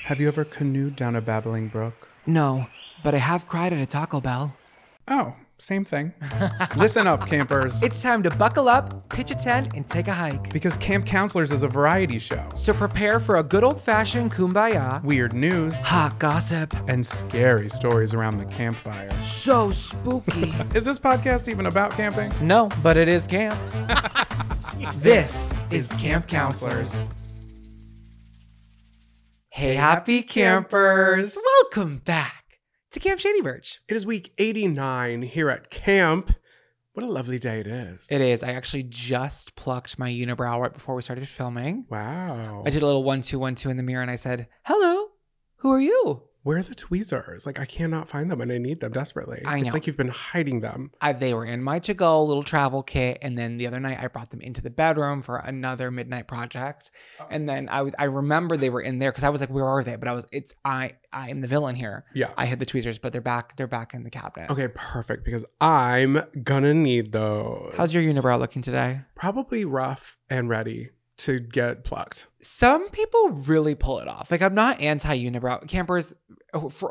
Have you ever canoed down a babbling brook? No, but I have cried at a Taco Bell. Oh, same thing. Listen up, campers. It's time to buckle up, pitch a tent, and take a hike. Because Camp Counselors is a variety show. So prepare for a good old-fashioned kumbaya, Weird news, hot gossip, and scary stories around the campfire. so spooky. Is this podcast even about camping? No, but it is camp. This is Camp Counselors. Hey, happy campers. Welcome back to Camp Shady Birch. It is week 89 here at camp. What a lovely day it is. It is. I actually just plucked my unibrow right before we started filming. Wow. I did a little 1-2-1-2 in the mirror and I said, "Hello, who are you?" Where are the tweezers? Like, I cannot find them and I need them desperately. I know. It's like you've been hiding them. They were in my to-go little travel kit, and then the other night I brought them into the bedroom for another midnight project. And then I remember they were in there because I was like, "Where are they?" But I am the villain here. Yeah. I hid the tweezers, but they're back in the cabinet. Okay, perfect. Because I'm gonna need those. How's your unibrow looking today? Probably rough and ready to get plucked. Some people really pull it off. Like, I'm not anti-unibrow. Campers, for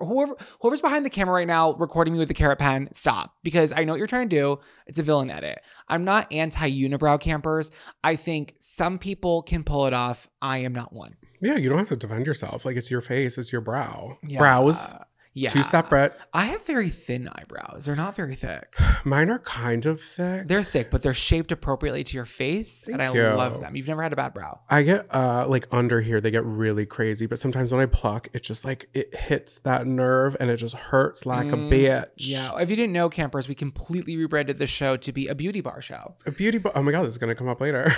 whoever's behind the camera right now recording me with the carrot pen, stop. Because I know what you're trying to do. It's a villain edit. I'm not anti-unibrow campers. I think some people can pull it off. I am not one. Yeah, you don't have to defend yourself. Like, it's your face, it's your brow. Yeah. Brows, Yeah. two separate. I have very thin eyebrows. They're not very thick. Mine are kind of thick. They're thick, but they're shaped appropriately to your face. Thank and I you. love them. You've never had a bad brow. I get like under here, they get really crazy. But sometimes when I pluck, it's just like it hits that nerve and it just hurts like a bitch. Yeah. If you didn't know, campers, we completely rebranded the show to be a beauty bar show. A beauty oh my God, this is going to come up later.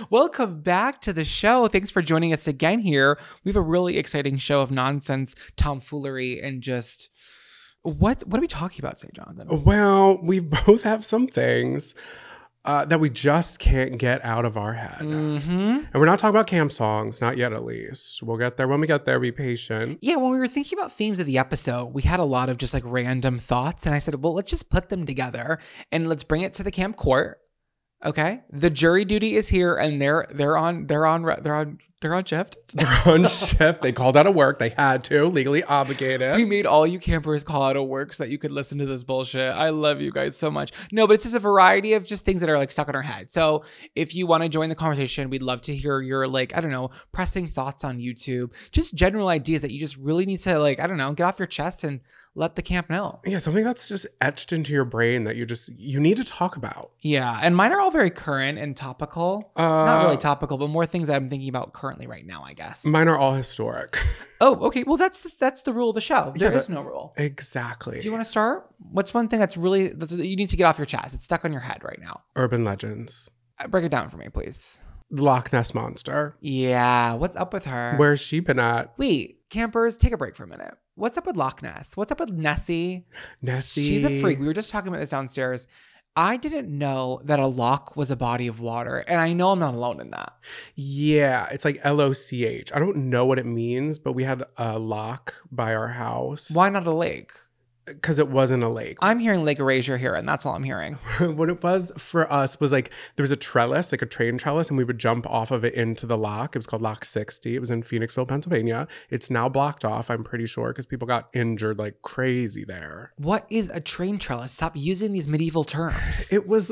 Welcome back to the show. Thanks for joining us again here. We have a really exciting show of nonsense, tomfoolery, and just what are we talking about today, Jonathan? Well, we both have some things that we just can't get out of our head. Mm-hmm. And we're not talking about camp songs, not yet at least. We'll get there when we get there. Be patient. Yeah, when we were thinking about themes of the episode, we had a lot of just like random thoughts, and I said, well, let's just put them together and let's bring it to the camp court. Okay, the jury duty is here, and they're on shift. They're on shift. They called out of work. They had to, legally obligated. We made all you campers call out of work so that you could listen to this bullshit. I love you guys so much. No, but it's just a variety of just things that are like stuck in our head. So if you want to join the conversation, we'd love to hear your like, I don't know, pressing thoughts on YouTube, just general ideas that you just really need to like, I don't know, get off your chest and let the camp know. Yeah, something that's just etched into your brain that you need to talk about. Yeah, and mine are all very current and topical. Not really topical, but more things that I'm thinking about currently right now, I guess. Mine are all historic. Oh, okay. Well, that's the rule of the show. There Yeah, is no rule. Exactly. Do you want to start? What's one thing that you need to get off your chest? It's stuck on your head right now. Urban legends. Break it down for me, please. Loch Ness Monster. Yeah, what's up with her? Where's she been at? Wait, campers, take a break for a minute. What's up with Loch Ness? What's up with Nessie? Nessie. She's a freak. We were just talking about this downstairs. I didn't know that a loch was a body of water, and I know I'm not alone in that. Yeah, it's like LOCH. I don't know what it means, but we had a loch by our house. Why not a lake? Because it wasn't a lake. I'm hearing Lake Erasure here, and that's all I'm hearing. What it was for us was like there was a trellis, like a train trellis, and we would jump off of it into the loch. It was called Loch 60. It was in Phoenixville, Pennsylvania. It's now blocked off, I'm pretty sure, because people got injured like crazy there. What is a train trellis? Stop using these medieval terms. It was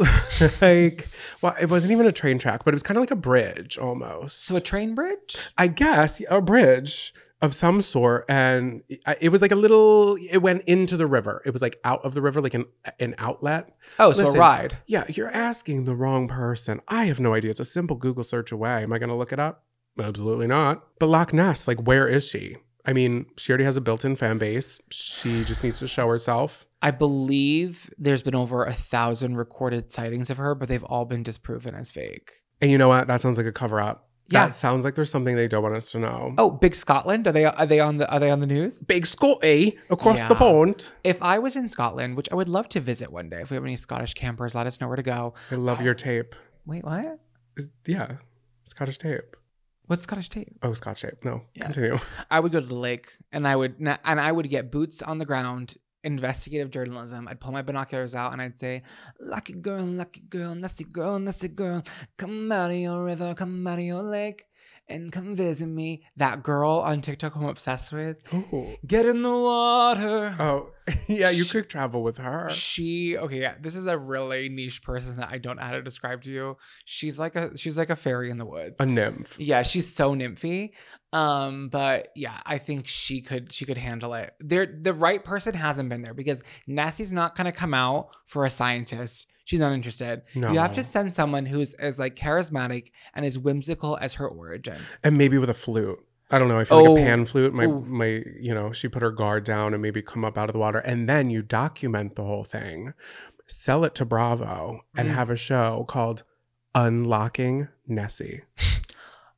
like, well, it wasn't even a train track, but it was kind of like a bridge almost. So a train bridge? I guess a bridge of some sort, and it was like it went into the river. It was like out of the river, like an outlet. Oh, so Listen, a ride. Yeah, you're asking the wrong person. I have no idea. It's a simple Google search away. Am I going to look it up? Absolutely not. But Loch Ness, like, where is she? I mean, she already has a built-in fan base. She just needs to show herself. I believe there's been over 1,000 recorded sightings of her, but they've all been disproven as fake. And you know what? That sounds like a cover-up. Yeah. That sounds like there's something they don't want us to know. Oh, Big Scotland? Are they on the news? Big Scotty across Yeah. the pond. If I was in Scotland, which I would love to visit one day, if we have any Scottish campers, let us know where to go. I love your tape. Wait, what? Yeah, Scottish tape. What's Scottish tape? Oh, Scotch tape. No, Yeah. continue. I would go to the lake and I would get boots on the ground, investigative journalism. I'd pull my binoculars out and I'd say, lucky girl, Nessie girl, come out of your river, come out of your lake. and come visit me. That girl on TikTok who I'm obsessed with. Oh. Get in the water. Oh, yeah, you could travel with her. This is a really niche person that I don't know how to describe to you. She's like a fairy in the woods. A nymph. Yeah, she's so nymphy. But yeah, I think she could handle it. The right person hasn't been there because Nessie's not gonna come out for a scientist. She's not interested. No. You have to send someone who's as like charismatic and as whimsical as her origin. And maybe with a flute. I don't know. I feel like a Oh. pan flute Ooh. might, she put her guard down and maybe come up out of the water. And then you document the whole thing, sell it to Bravo, and have a show called Unlocking Nessie.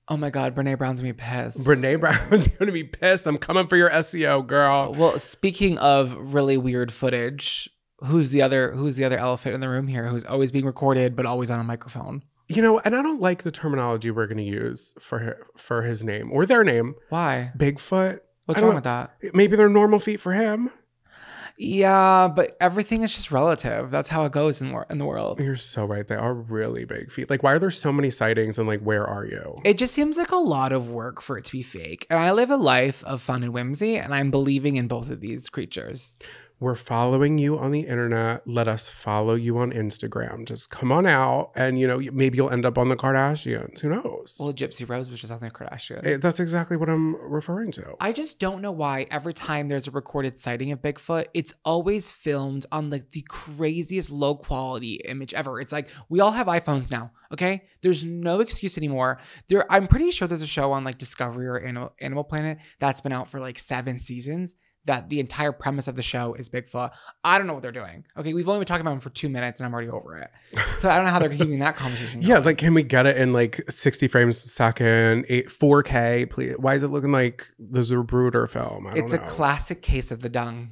Oh my God, Brene Brown's gonna be pissed. Brene Brown's going to be pissed. I'm coming for your SEO, girl. Well, speaking of really weird footage, who's the other elephant in the room here who's always being recorded but always on a microphone? And I don't like the terminology we're going to use for his name or their name. Why? Bigfoot. What's I don't wrong know. with that? Maybe they're normal feet for him. Yeah, but everything is just relative. That's how it goes in the world. You're so right. They are really big feet. Like, why are there so many sightings and like, where are you? It just seems like a lot of work for it to be fake. And I live a life of fun and whimsy, and I'm believing in both of these creatures. We're following you on the internet. Let us follow you on Instagram. Just come on out and, maybe you'll end up on the Kardashians. Who knows? Well, Gypsy Rose was just on the Kardashians. That's exactly what I'm referring to. I just don't know why every time there's a recorded sighting of Bigfoot, it's always filmed on like the craziest low quality image ever. It's like we all have iPhones now, okay? There's no excuse anymore. I'm pretty sure there's a show on like Discovery or Animal Planet that's been out for like 7 seasons that the entire premise of the show is Bigfoot. I don't know what they're doing. Okay, we've only been talking about him for 2 minutes and I'm already over it. So I don't know how they're keeping that conversation going. Yeah, it's like, can we get it in like 60 frames a second, 4K, please? Why is it looking like the Zapruder film? I don't It's know. a classic case of the dung.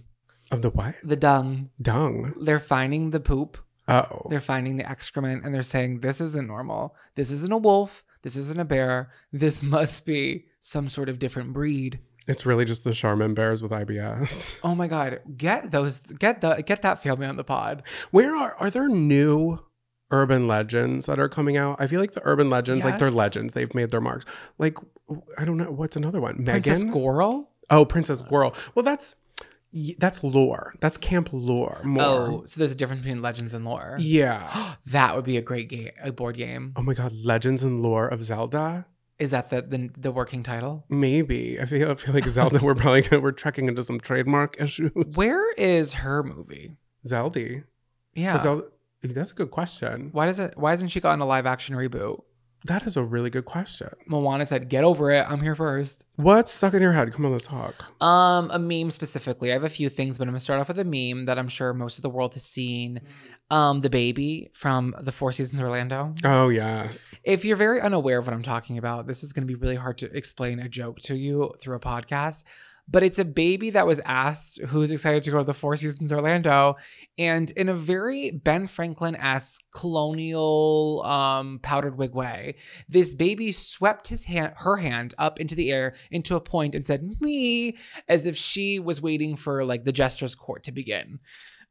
Of the what? The dung. Dung. They're finding the poop. Oh. They're finding the excrement and they're saying, this isn't normal. This isn't a wolf. This isn't a bear. This must be some sort of different breed. It's really just the Charmin bears with IBS. Oh my God. Get that family on the pod. Where are there new urban legends that are coming out? I feel like the urban legends, like they're Yes. legends. They've made their marks. Like, I don't know. What's another one? Princess Megan? Squirrel? Oh, Princess Squirrel. Well, that's lore. That's camp lore more. Oh, so there's a difference between legends and lore. Yeah. That would be a great game, a board game. Oh my God. Legends and lore of Zelda? Is that the working title? Maybe. I feel like Zelda, we're trekking into some trademark issues. Where is her movie? Zelda. Yeah. Zelda, that's a good question. Why hasn't she gotten a live action reboot? That is a really good question. Moana said, get over it. I'm here first. What's stuck in your head? Come on, let's talk. A meme specifically. I have a few things, but I'm gonna start off with a meme that I'm sure most of the world has seen. The baby from the Four Seasons Orlando. Oh, yes. If you're very unaware of what I'm talking about, this is gonna be really hard to explain a joke to you through a podcast. But it's a baby that was asked who's excited to go to the Four Seasons Orlando. And in a very Ben Franklin-esque colonial powdered wig way, this baby swept her hand up into the air into a point and said, me, as if she was waiting for like the jester's court to begin.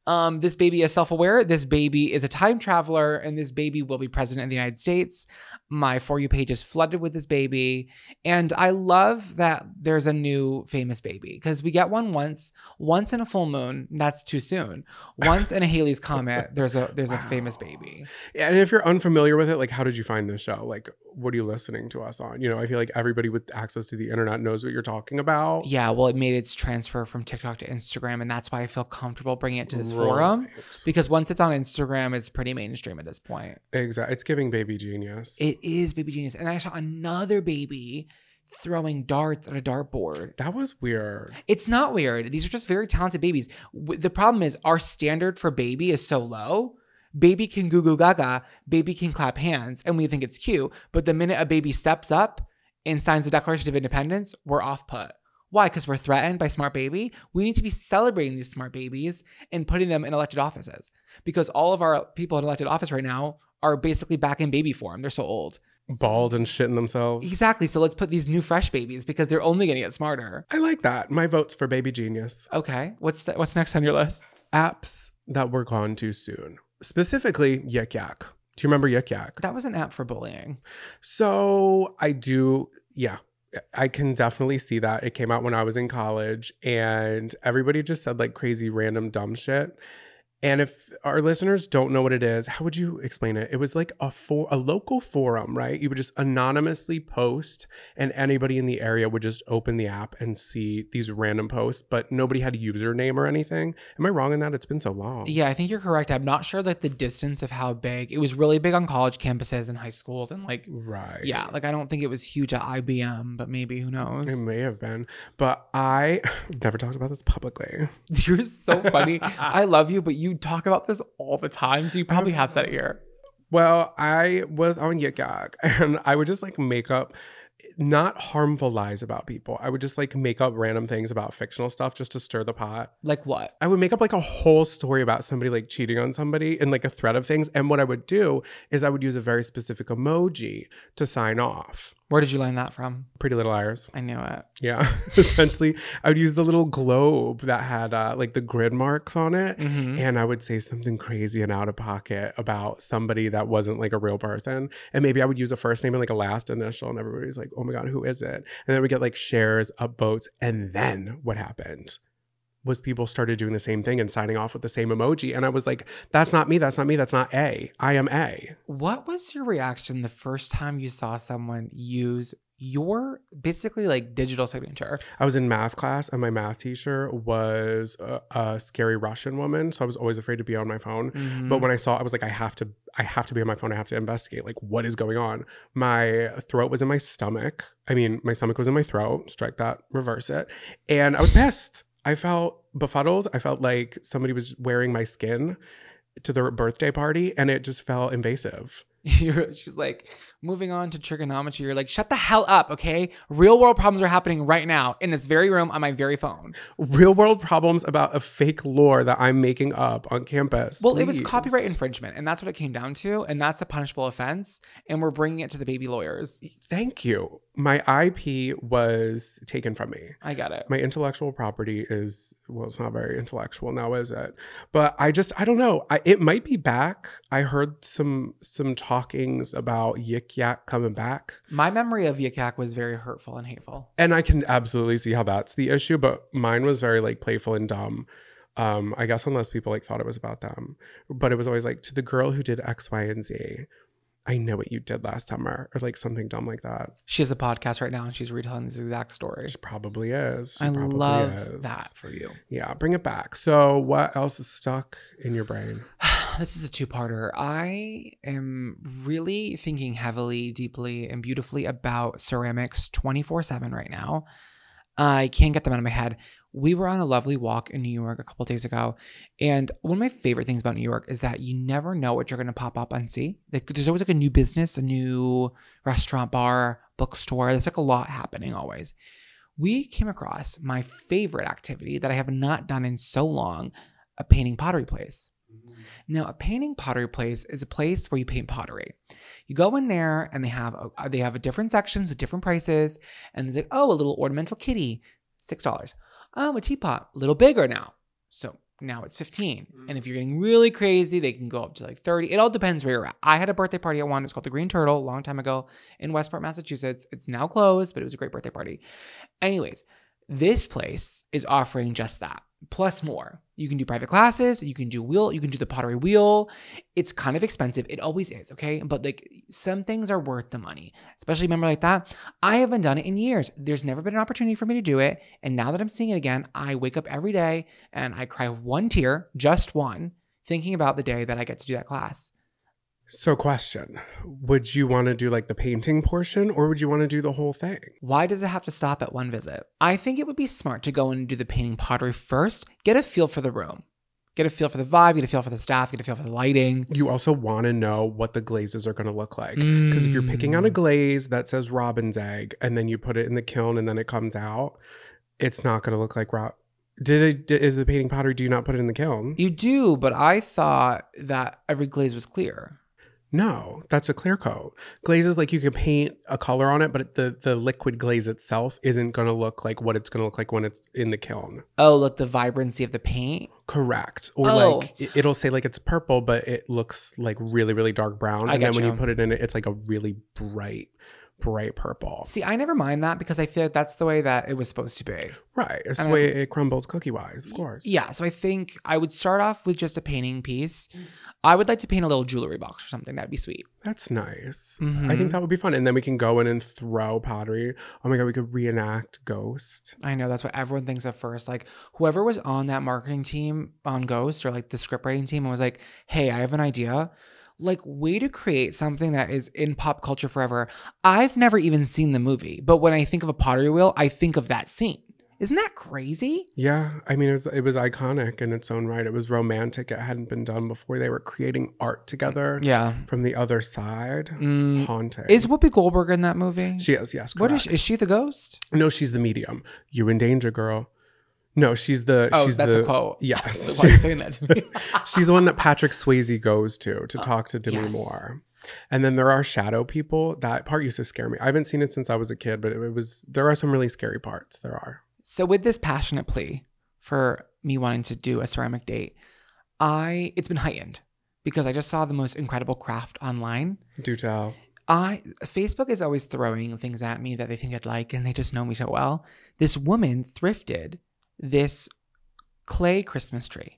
This baby is self-aware. This baby is a time traveler, and this baby will be president of the United States. My For You page is flooded with this baby, and I love that there's a new famous baby because we get one once in a full moon. That's too soon. Once in a Halley's Comet, there's a famous baby. And if you're unfamiliar with it, like, how did you find this show? Like, what are you listening to us on? I feel like everybody with access to the internet knows what you're talking about. Yeah, well, it made its transfer from TikTok to Instagram, and that's why I feel comfortable bringing it to this forum. Right. Because once it's on Instagram, it's pretty mainstream at this point. Exactly. It's giving baby genius. It is baby genius. And I saw another baby throwing darts at a dartboard. That was weird. It's not weird. These are just very talented babies. The problem is our standard for baby is so low. Baby can goo goo gaga, baby can clap hands, and we think it's cute. But the minute a baby steps up and signs the Declaration of Independence, we're off put. Why? Because we're threatened by smart baby. We need to be celebrating these smart babies and putting them in elected offices. Because all of our people in elected office right now are basically back in baby form. They're so old. Bald and shitting themselves. Exactly. So let's put these new fresh babies because they're only going to get smarter. I like that. My vote's for baby genius. Okay. What's next on your list? Apps that were gone too soon. Specifically, Yik Yak. Do you remember Yik Yak? That was an app for bullying. So I do. Yeah. I can definitely see that. It came out when I was in college and everybody just said like crazy random dumb shit. And if our listeners don't know what it is, how would you explain it? It was like a local forum, right? You would just anonymously post and anybody in the area would just open the app and see these random posts, but nobody had a username or anything. Am I wrong in that? It's been so long. Yeah, I think you're correct. I'm not sure like the distance of how big. It was really big on college campuses and high schools and like, Right. yeah, like I don't think it was huge at IBM, but maybe who knows? It may have been, but I never talked about this publicly. You're so funny. I love you, but you talk about this all the time, so you probably have said it here. Well, I was on Yik Yak and I would just like make up not harmful lies about people. I would just like make up random things about fictional stuff just to stir the pot. Like what? I would make up like a whole story about somebody like cheating on somebody and like a thread of things. And what I would do is I would use a very specific emoji to sign off. Where did you learn that from? Pretty Little Liars. I knew it. Yeah. Essentially, I would use the little globe that had like the grid marks on it. Mhm. And I would say something crazy and out of pocket about somebody that wasn't like a real person. And maybe I would use a first name and like a last initial. And everybody's like, oh my God, who is it? And then we get like shares, upvotes. And then what happened was people started doing the same thing and signing off with the same emoji. And I was like, that's not me. That's not me. That's not A. I am A. What was your reaction the first time you saw someone use your basically like digital signature? I was in math class and my math teacher was a scary Russian woman. So I was always afraid to be on my phone. Mhm. But when I saw it, I was like, I have to be on my phone. I have to investigate like what is going on. My throat was in my stomach. I mean, my stomach was in my throat. Strike that, reverse it. And I was pissed. I felt befuddled. I felt like somebody was wearing my skin to their birthday party and it just felt invasive. She's like, moving on to trigonometry. You're like, shut the hell up, okay? Real world problems are happening right now in this very room on my very phone. Real world problems about a fake lore that I'm making up on campus. Well, it was Please. copyright infringement, and that's what it came down to, and that's a punishable offense, and we're bringing it to the baby lawyers. Thank you. My IP was taken from me. I get it. My intellectual property is, well, it's not very intellectual now, is it? But I don't know. It might be back. I heard some talkings about Yik Yak coming back. My memory of Yik Yak was very hurtful and hateful. And I can absolutely see how that's the issue, but mine was very like playful and dumb. I guess unless people like thought it was about them. But it was always like, to the girl who did X, Y, and Z, I know what you did last summer, or like something dumb like that. She has a podcast right now and she's retelling this exact story. She probably is. I love that for you. Yeah, bring it back. So what else is stuck in your brain? This is a two-parter. I am really thinking heavily, deeply, and beautifully about ceramics 24/7 right now. I can't get them out of my head. We were on a lovely walk in New York a couple of days ago. And one of my favorite things about New York is that you never know what you're going to pop up and see. Like, there's always like a new business, a new restaurant, bar, bookstore. There's like a lot happening always. We came across my favorite activity that I have not done in so long, a painting pottery place. Now, a painting pottery place is a place where you paint pottery. You go in there and they have a different sections with different prices. And there's like, oh, a little ornamental kitty, $6. Oh, a teapot, a little bigger now. So now it's $15. And if you're getting really crazy, they can go up to like $30. It all depends where you're at. I had a birthday party at one. It's called the Green Turtle a long time ago in Westport, Massachusetts. It's now closed, but it was a great birthday party. Anyways, this place is offering just that, plus more. You can do private classes, you can do the pottery wheel. It's kind of expensive. It always is, okay? But like some things are worth the money, especially a member like that. I haven't done it in years. There's never been an opportunity for me to do it. And now that I'm seeing it again, I wake up every day and I cry one tear, just one, thinking about the day that I get to do that class. So question, would you want to do like the painting portion or would you want to do the whole thing? Why does it have to stop at one visit? I think it would be smart to go and do the painting pottery first, get a feel for the room, get a feel for the vibe, get a feel for the staff, get a feel for the lighting. You also want to know what the glazes are going to look like. Because if you're picking out a glaze that says robin's egg and then you put it in the kiln and then it comes out, it's not going to look like is the painting pottery, do you not put it in the kiln? You do, but I thought that every glaze was clear. No, that's a clear coat. Glaze is like you can paint a color on it, but the liquid glaze itself isn't going to look like what it's going to look like when it's in the kiln. Oh, like the vibrancy of the paint? Correct. Or like it'll say like it's purple, but it looks like really, really dark brown. And then when you put it in it, it's like a really bright bright purple. See, I never mind that because I feel like that's the way that it was supposed to be. Right. It's And the way it crumbles cookie wise, of course. Yeah, so I think I would start off with just a painting piece. I would like to paint a little jewelry box or something. That'd be sweet. That's nice. Mhm. I think that would be fun. And then we can go in and throw pottery. Oh my God, we could reenact Ghost. I know that's what everyone thinks at first. Like whoever was on that marketing team on Ghost or like the script writing team and was like, hey, I have an idea. Like, way to create something that is in pop culture forever. I've never even seen the movie, but when I think of a pottery wheel, I think of that scene. Isn't that crazy? Yeah. I mean, it was iconic in its own right. It was romantic. It hadn't been done before. They were creating art together. Yeah. From the other side. Haunting. Is Whoopi Goldberg in that movie? She is, yes. What Correct. is she the ghost? No, she's the medium. You in danger, girl. No, she's the. Oh, she's that's the, a quote. Yes. Why are you saying that to me? She's the one that Patrick Swayze goes to talk to Demi yes. Moore. And then there are shadow people. That part used to scare me. I haven't seen it since I was a kid, but there are some really scary parts. There are. So with this passionate plea for me wanting to do a ceramic date, it's been heightened because I just saw the most incredible craft online. Do tell. Facebook is always throwing things at me that they think I'd like, and they just know me so well. This woman thrifted this clay Christmas tree.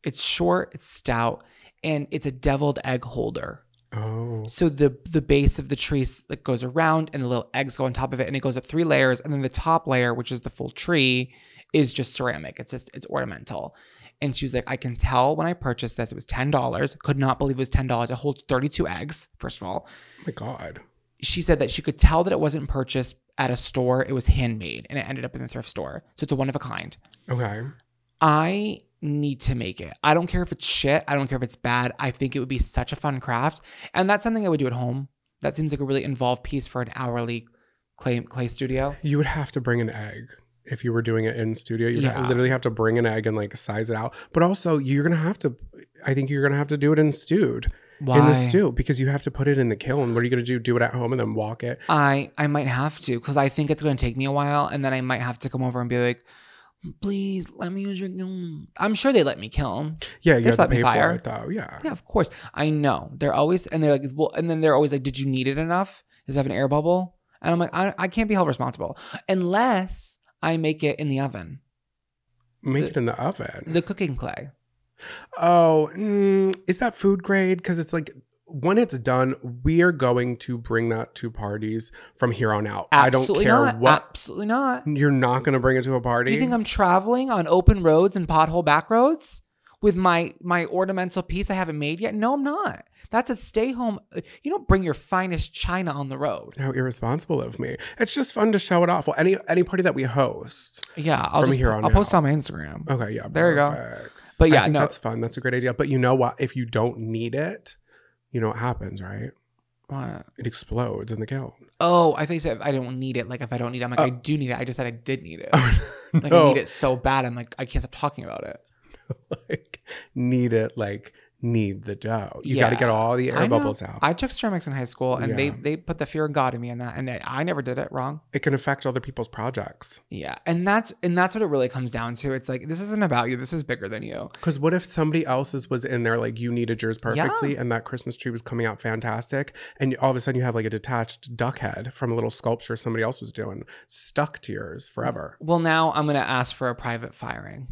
It's short, it's stout, and it's a deviled egg holder. Oh. So the base of the tree like goes around, and the little eggs go on top of it, and it goes up 3 layers, and then the top layer, which is the full tree, is just ceramic. It's ornamental. And she was like, I can tell when I purchased this, it was $10. Could not believe it was $10. It holds 32 eggs, first of all. Oh my God. She said that she could tell that it wasn't purchased at a store. It was handmade, and it ended up in the thrift store. So it's a one of a kind. Okay. I need to make it. I don't care if it's shit. I don't care if it's bad. I think it would be such a fun craft. And that's something I would do at home. That seems like a really involved piece for an hourly clay studio. You would have to bring an egg. If you were doing it in studio, you would literally have to bring an egg and like size it out. But also I think you're going to have to do it in stewed. Why? In the stew, because you have to put it in the kiln. What are you going to do? Do it at home and then walk it? I might have to, because I think it's going to take me a while, and then I might have to come over and be like, please let me use your kiln. I'm sure they let me kiln. Yeah, you have to let me pay fire. for it though. Yeah. Yeah, of course. I know. They're always, and they're like, well, and then they're always like, did you need it enough? Does it have an air bubble? And I'm like, I can't be held responsible unless I make it in the oven. Make it in the oven. The cooking clay. Oh, is that food grade? Because it's like, when it's done, we are going to bring that to parties from here on out. Absolutely I don't care not. what. Absolutely not. You're not going to bring it to a party? You think I'm traveling on open roads and pothole back roads with my ornamental piece I haven't made yet? No, I'm not. That's a stay home. You don't bring your finest china on the road. How irresponsible of me. It's just fun to show it off. Well, any party that we host. Yeah, I'll post it on my Instagram. Okay, yeah. There you go. Perfect. But yeah, I think no. that's fun. That's a great idea. But you know what? If you don't need it, you know what happens, right? What? It explodes in the kiln. Oh, I think you said if I don't need it. Like if I don't need it, I'm like, I do need it. I just said I did need it. Like No. I need it so bad. I'm like, I can't stop talking about it. Like, need it, like, need the dough. You got to get all the air bubbles out. I took ceramics in high school, and Yeah. they put the fear of God in me in that, and I never did it wrong. It can affect other people's projects. Yeah, and that's what it really comes down to. It's like, this isn't about you. This is bigger than you. Because what if somebody else's was in there, like you needed yours perfectly, and that Christmas tree was coming out fantastic, and all of a sudden you have like a detached duck head from a little sculpture somebody else was doing stuck to yours forever. Well, now I'm gonna ask for a private firing.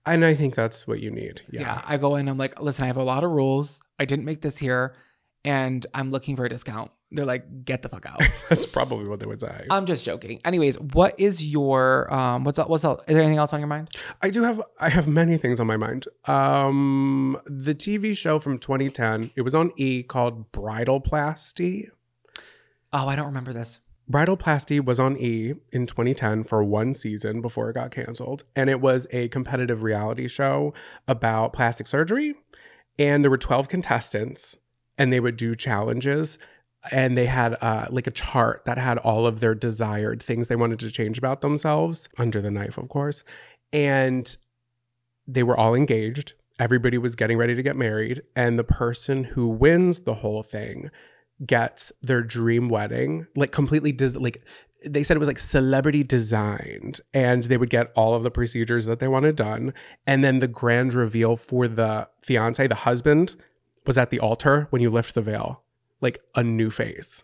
And I think that's what you need. Yeah, I go in. I'm like, listen, I have a lot of rules. I didn't make this here, and I'm looking for a discount. They're like, get the fuck out. That's probably what they would say. I'm just joking. Anyways, what is your what's up? Is there anything else on your mind? I have many things on my mind. The TV show from 2010, it was on E, called Bridalplasty. Oh, I don't remember this. Bridalplasty was on E in 2010 for one season before it got canceled. And it was a competitive reality show about plastic surgery. And there were 12 contestants, and they would do challenges. And they had like a chart that had all of their desired things they wanted to change about themselves, under the knife, of course. And they were all engaged. Everybody was getting ready to get married. And the person who wins the whole thing gets their dream wedding, like completely like they said it was like celebrity designed, and they would get all of the procedures that they wanted done. And then the grand reveal for the fiance, the husband, was at the altar when you lift the veil, like a new face.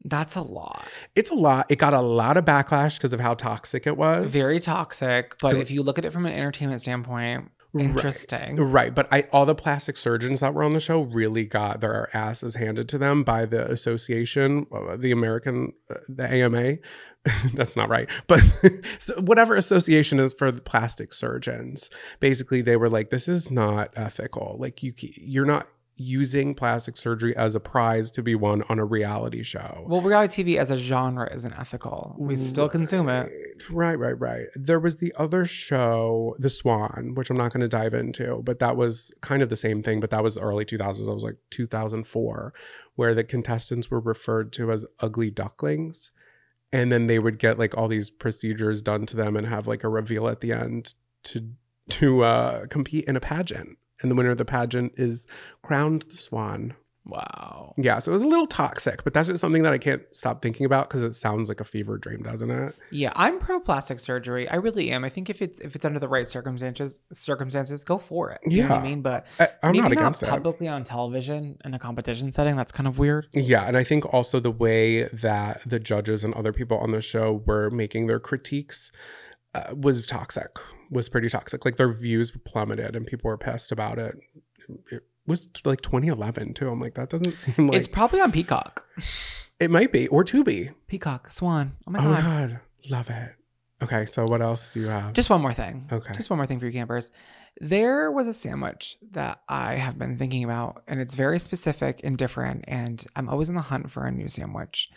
That's a lot. It's a lot. It got a lot of backlash because of how toxic it was. Very toxic. But if you look at it from an entertainment standpoint, interesting. Right. But all the plastic surgeons that were on the show really got their asses handed to them by the association, the American, the AMA. That's not right. But so whatever association is for the plastic surgeons, basically they were like, this is not ethical. Like you're not using plastic surgery as a prize to be won on a reality show. Well, reality TV as a genre isn't ethical. We still consume it. Right. There was the other show, The Swan, which I'm not going to dive into, but that was kind of the same thing, but that was the early 2000s. That was like 2004, where the contestants were referred to as ugly ducklings. And then they would get like all these procedures done to them and have like a reveal at the end to compete in a pageant. And the winner of the pageant is crowned the Swan. Wow. Yeah, so it was a little toxic, but that's just something that I can't stop thinking about because it sounds like a fever dream, doesn't it? Yeah, I'm pro plastic surgery. I really am. I think if it's under the right circumstances, go for it. You know what I mean? But I'm maybe not against it. Publicly on television in a competition setting. That's kind of weird. Yeah, and I think also the way that the judges and other people on the show were making their critiques was toxic. Was pretty toxic. Like their views plummeted and people were pissed about it. It was like 2011 too. I'm like, that doesn't seem like... It's probably on Peacock. It might be. Or Tubi. Peacock, Swan. Oh my God. Love it. Okay, so what else do you have? Just one more thing. Okay. Just one more thing for you campers. There was a sandwich that I have been thinking about, and it's very specific and different, and I'm always on the hunt for a new sandwich.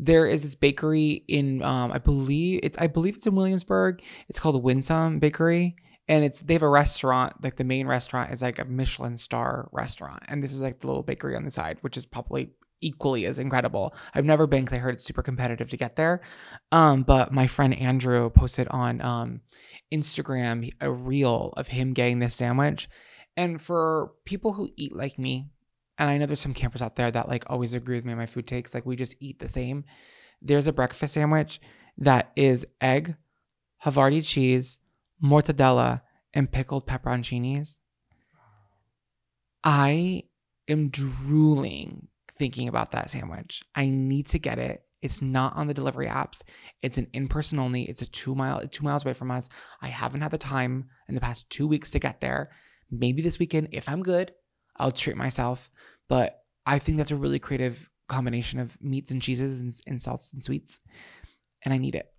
There is this bakery in I believe it's in Williamsburg. It's called Winsome Bakery, and they have a restaurant. Like the main restaurant is like a Michelin star restaurant, and this is like the little bakery on the side, which is probably equally as incredible. I've never been because I heard it's super competitive to get there. But my friend Andrew posted on Instagram a reel of him getting this sandwich, and for people who eat like me. And I know there's some campers out there that like always agree with me on my food takes. Like we just eat the same. There's a breakfast sandwich that is egg, Havarti cheese, mortadella, and pickled pepperoncinis. I am drooling thinking about that sandwich. I need to get it. It's not on the delivery apps. It's an in-person only. It's 2 miles away from us. I haven't had the time in the past 2 weeks to get there. Maybe this weekend, if I'm good, I'll treat myself. But I think that's a really creative combination of meats and cheeses and salts and sweets. And I need it.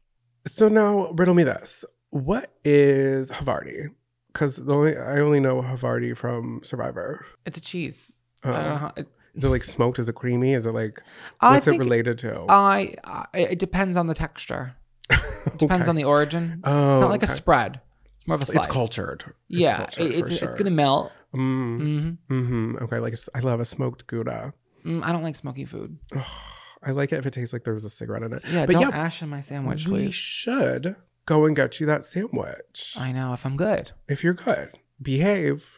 So now, riddle me this. What is Havarti? Because I only know Havarti from Survivor. It's a cheese. I don't know how... Is it like smoked? Is it creamy? Is it like... What's it related to? It depends on the texture. It depends on the origin. Oh, it's not like a spread. It's more of a slice. It's cultured. It's going to melt. Okay, like I love a smoked Gouda. I don't like smoky food. I like it if it tastes like there was a cigarette in it. Yeah, but don't ash in my sandwich, please. We should go and get you that sandwich. I know, if I'm good. If you're good. Behave.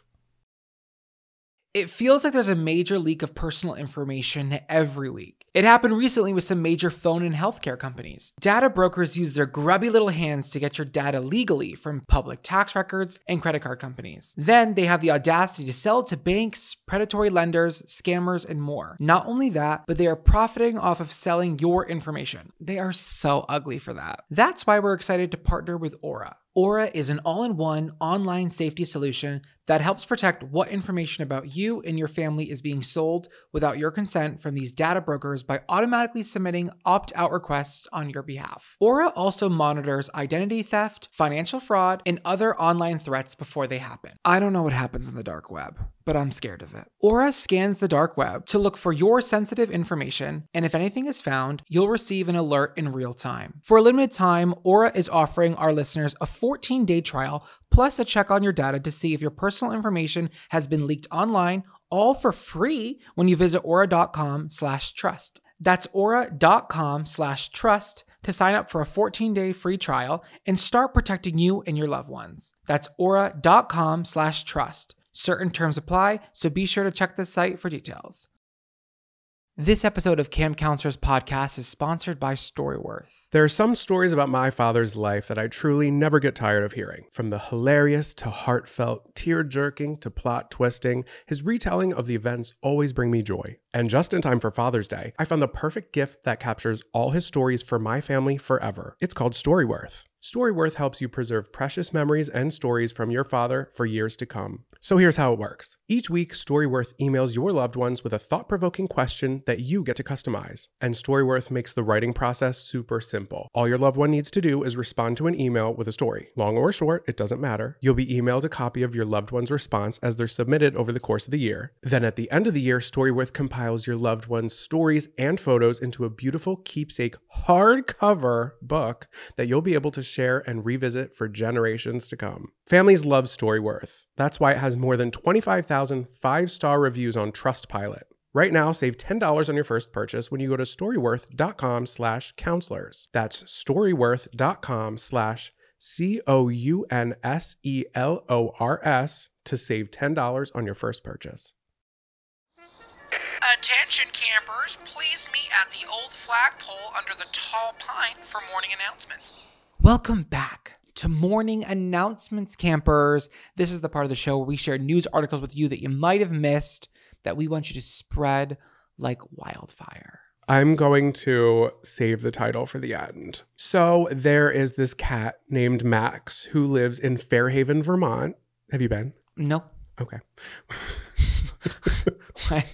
It feels like there's a major leak of personal information every week. It happened recently with some major phone and healthcare companies. Data brokers use their grubby little hands to get your data legally from public tax records and credit card companies. Then they have the audacity to sell it to banks, predatory lenders, scammers, and more. Not only that, but they are profiting off of selling your information. They are so ugly for that. That's why we're excited to partner with Aura. Aura is an all-in-one online safety solution that helps protect what information about you and your family is being sold without your consent from these data brokers by automatically submitting opt-out requests on your behalf. Aura also monitors identity theft, financial fraud, and other online threats before they happen. I don't know what happens in the dark web, but I'm scared of it. Aura scans the dark web to look for your sensitive information, and if anything is found, you'll receive an alert in real time. For a limited time, Aura is offering our listeners a 14-day trial plus a check on your data to see if your personal information has been leaked online, all for free when you visit aura.com/trust. That's aura.com/trust to sign up for a 14-day free trial and start protecting you and your loved ones. That's aura.com/trust. Certain terms apply, so be sure to check the site for details. This episode of Camp Counselors Podcast is sponsored by Storyworth. There are some stories about my father's life that I truly never get tired of hearing. From the hilarious to heartfelt, tear-jerking to plot-twisting, his retelling of the events always bring me joy. And just in time for Father's Day, I found the perfect gift that captures all his stories for my family forever. It's called Storyworth. Storyworth helps you preserve precious memories and stories from your father for years to come. So here's how it works. Each week, Storyworth emails your loved ones with a thought-provoking question that you get to customize. And Storyworth makes the writing process super simple. All your loved one needs to do is respond to an email with a story. Long or short, it doesn't matter. You'll be emailed a copy of your loved one's response as they're submitted over the course of the year. Then at the end of the year, Storyworth compiles your loved one's stories and photos into a beautiful keepsake hardcover book that you'll be able to share and revisit for generations to come. Families love Storyworth. That's why it has more than 25,000 five-star reviews on Trustpilot. Right now, save $10 on your first purchase when you go to storyworth.com/counselors. That's storyworth.com/COUNSELORS to save $10 on your first purchase. Attention campers, please meet at the old flagpole under the tall pine for morning announcements. Welcome back to Morning Announcements, campers. This is the part of the show where we share news articles with you that you might have missed that we want you to spread like wildfire. I'm going to save the title for the end. So there is this cat named Max who lives in Fairhaven, Vermont. Have you been? No. Okay. Why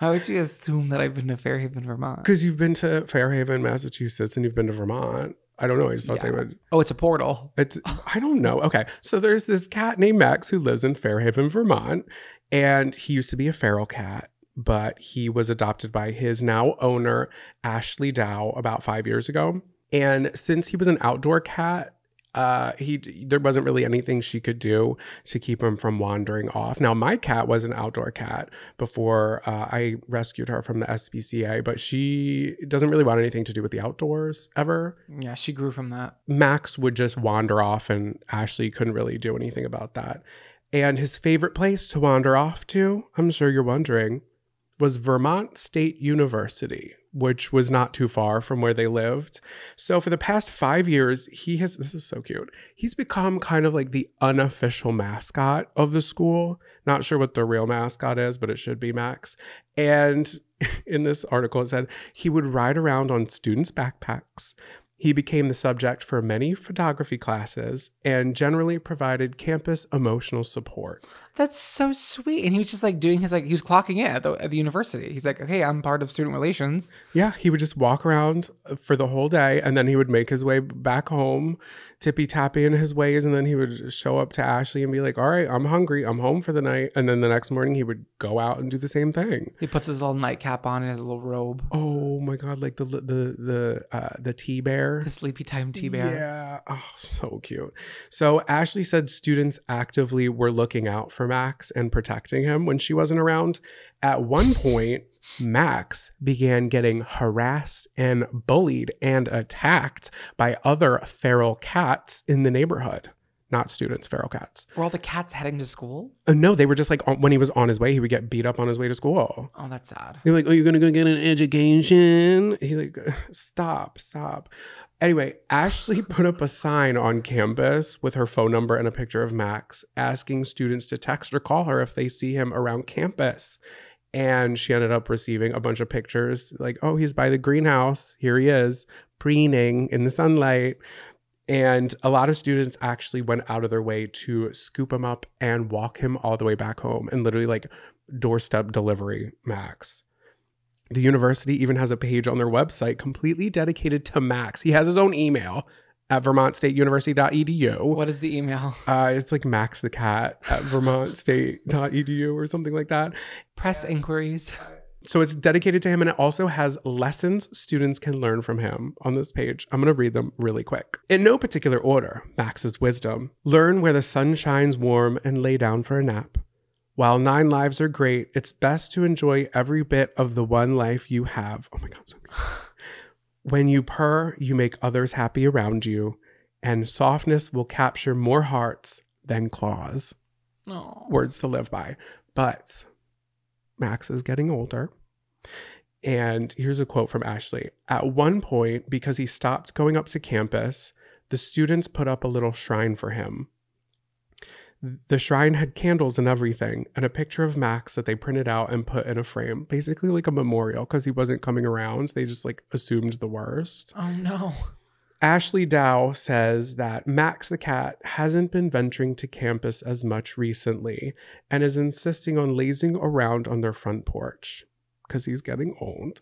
would you assume that I've been to Fairhaven, Vermont? Because you've been to Fairhaven, Massachusetts, and you've been to Vermont. I don't know. I just thought they would. Oh, it's a portal. I don't know. Okay. So there's this cat named Max who lives in Fairhaven, Vermont. And he used to be a feral cat, but he was adopted by his now owner, Ashley Dow, about 5 years ago. And since he was an outdoor cat, there wasn't really anything she could do to keep him from wandering off. Now, my cat was an outdoor cat before I rescued her from the SPCA, but she doesn't really want anything to do with the outdoors ever. Yeah, she grew from that. Max would just wander off, and Ashley couldn't really do anything about that. And his favorite place to wander off to, I'm sure you're wondering, was Vermont State University, which was not too far from where they lived. So for the past 5 years, this is so cute. He's become kind of like the unofficial mascot of the school. Not sure what the real mascot is, but it should be Max. And in this article, it said he would ride around on students' backpacks. He became the subject for many photography classes and generally provided campus emotional support. That's so sweet. And he was just like doing his, he was clocking in at the university. He's like, okay, I'm part of student relations. Yeah, he would just walk around for the whole day, and then he would make his way back home, tippy-tappy in his ways, and then he would show up to Ashley and be like, all right, I'm hungry. I'm home for the night. And then the next morning he would go out and do the same thing. He puts his little nightcap on and his little robe. Oh my God, like the tea bear. The sleepy time tea bear. Yeah. Oh, so cute. So Ashley said students actively were looking out for Max and protecting him when she wasn't around. At one point, Max began getting harassed and bullied and attacked by other feral cats in the neighborhood. Not students, feral cats. Were all the cats heading to school? No, they were just like, when he was on his way, he would get beat up on his way to school. Oh, that's sad. They're like, oh, you're going to go get an education? He's like, stop. Anyway, Ashley put up a sign on campus with her phone number and a picture of Max, asking students to text or call her if they see him around campus. And she ended up receiving a bunch of pictures like, oh, he's by the greenhouse. Here he is, preening in the sunlight. And a lot of students actually went out of their way to scoop him up and walk him all the way back home and literally like doorstep delivery Max. The university even has a page on their website completely dedicated to Max. He has his own email at vermontstateuniversity.edu. What is the email? It's like Max the Cat at vermontstate.edu or something like that. Press inquiries. So it's dedicated to him, and it also has lessons students can learn from him on this page. I'm going to read them really quick. In no particular order, Max's wisdom. Learn where the sun shines warm and lay down for a nap. While 9 lives are great, it's best to enjoy every bit of the one life you have. Oh my God, so good. When you purr, you make others happy around you, and softness will capture more hearts than claws. Oh. Words to live by. But Max is getting older, And here's a quote from Ashley. At one point, because he stopped going up to campus, the students put up a little shrine for him. The shrine had candles and everything, and a picture of Max that they printed out and put in a frame, basically like a memorial, because he wasn't coming around. They just like assumed the worst. Oh no. Ashley Dow says that Max the cat hasn't been venturing to campus as much recently and is insisting on lazing around on their front porch because he's getting old.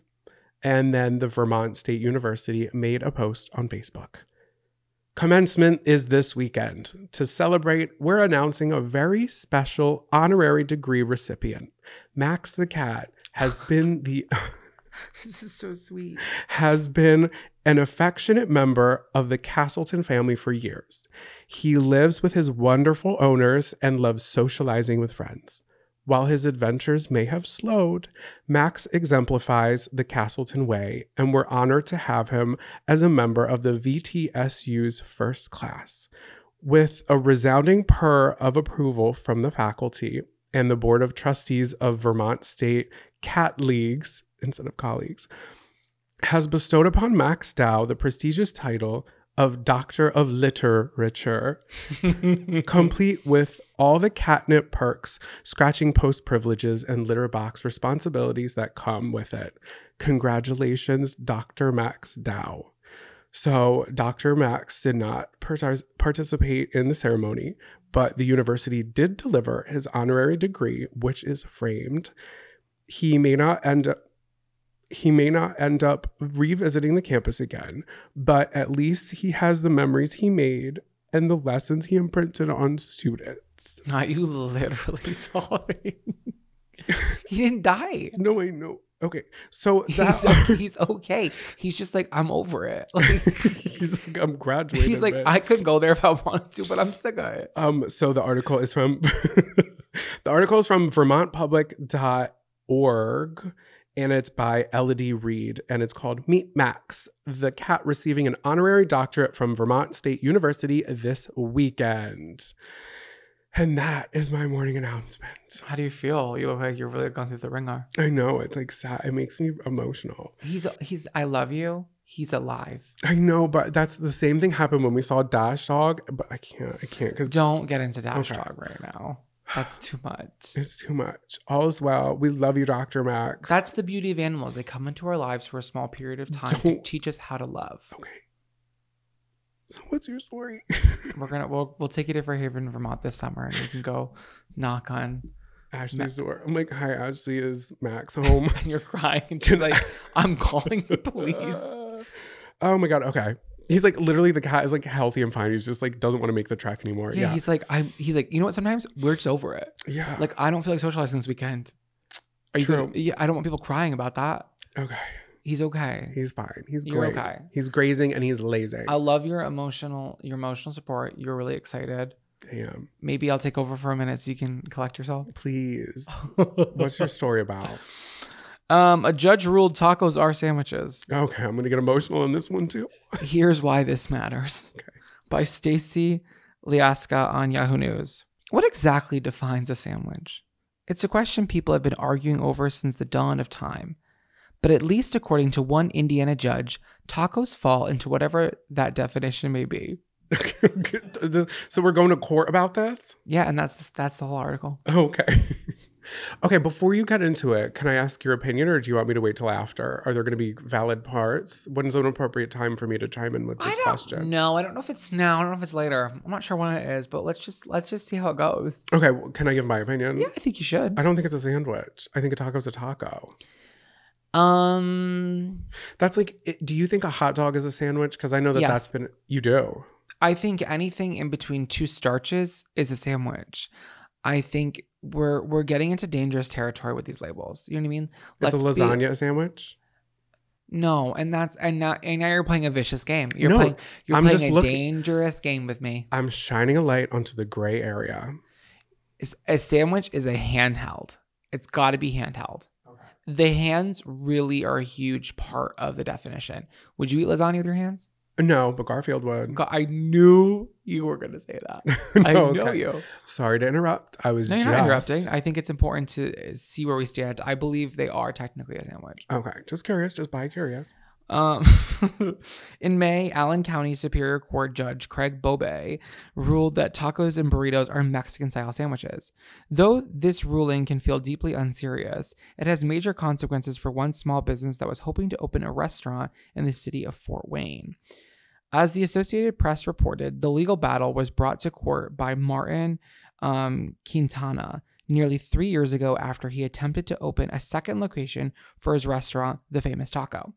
And then the Vermont State University made a post on Facebook. Commencement is this weekend. To celebrate, we're announcing a very special honorary degree recipient. Max the cat has been This is so sweet. has been an affectionate member of the Castleton family for years. He lives with his wonderful owners and loves socializing with friends. While his adventures may have slowed, Max exemplifies the Castleton way, and we're honored to have him as a member of the VTSU's first class. With a resounding purr of approval from the faculty and the Board of Trustees of Vermont State Cat Leagues, instead of colleagues, has bestowed upon Max Dow the prestigious title of Doctor of Literature, complete with all the catnip perks, scratching post privileges, and litter box responsibilities that come with it. Congratulations, Dr. Max Dow. So Dr. Max did not participate in the ceremony, but the university did deliver his honorary degree, which is framed. He may not end up revisiting the campus again, but at least he has the memories he made and the lessons he imprinted on students. You literally saw it. He didn't die. No, I know. Okay, so He's okay. He's just like, I'm over it. Like, he's like, I'm graduating. he's like, bitch. I could go there if I wanted to, but I'm sick of it. So the article is from vermontpublic.org. And it's by Elodie Reed, and it's called Meet Max, the cat receiving an honorary doctorate from Vermont State University this weekend. And that is my morning announcement. How do you feel? You look like you're really gone through the ringer. I know, it's like sad. It makes me emotional. He's I love you. He's alive. I know, but that's the same thing happened when we saw Dash Dog, but I can't because Don't get into Dash Okay. Dog right now. That's too much. it's too much. All is well. We love you, Dr. Max. That's the beauty of animals. They come into our lives for a small period of time to Don't- teach us how to love. okay. So what's your story? We'll take you to Fairhaven, Vermont this summer, and you can go knock on. Ashley's door. I'm like, hi, Ashley, is Max home? And you're crying. She's like, I'm calling the police. Oh my god. Okay. He's like literally the cat is like healthy and fine. He's just like doesn't want to make the trek anymore. Yeah, he's like, you know what? Sometimes we're just over it. Yeah. Like, I don't feel like socializing this weekend. Are you True. gonna, yeah, I don't want people crying about that. Okay. He's okay. He's fine. He's You're great. okay. He's grazing and he's lazing. I love your emotional support. You're really excited. Damn. Maybe I'll take over for a minute so you can collect yourself. Please. What's your story about? A judge ruled tacos are sandwiches. Okay, I'm gonna get emotional on this one too. Here's why this matters. Okay. By Stacy Liaska on Yahoo News. What exactly defines a sandwich? It's a question people have been arguing over since the dawn of time. But at least according to one Indiana judge, tacos fall into whatever that definition may be. So we're going to court about this? Yeah, and that's the whole article. Okay. Okay, before you get into it, can I ask your opinion or do you want me to wait till after? Are there going to be valid parts? When's an appropriate time for me to chime in with this question? No, I don't know if it's now. I don't know if it's later. I'm not sure when it is, but let's just see how it goes. Okay, well, can I give my opinion? Yeah, I think you should. I don't think it's a sandwich. I think a taco's a taco. That's like, do you think a hot dog is a sandwich? Because I know that Yes. that's been, you do. I think anything in between two starches is a sandwich. I think we're getting into dangerous territory with these labels. You know what I mean? Is a lasagna a sandwich? No, and now you're playing a vicious game. You're No, playing I'm just a looking- dangerous game with me. I'm shining a light onto the gray area. A sandwich is a handheld. It's got to be handheld. Okay. The hands really are a huge part of the definition. Would you eat lasagna with your hands? No, but Garfield would. God, I knew you were going to say that. I No, know okay. you. Sorry to interrupt. I was No, you're just not interrupting. I think it's important to see where we stand. I believe they are technically a sandwich. Okay, just curious, just by curious. In May, Allen County Superior Court Judge Craig Bobe ruled that tacos and burritos are Mexican-style sandwiches. Though this ruling can feel deeply unserious, it has major consequences for one small business that was hoping to open a restaurant in the city of Fort Wayne. As the Associated Press reported, the legal battle was brought to court by Martin Quintana nearly 3 years ago after he attempted to open a second location for his restaurant, The Famous Taco.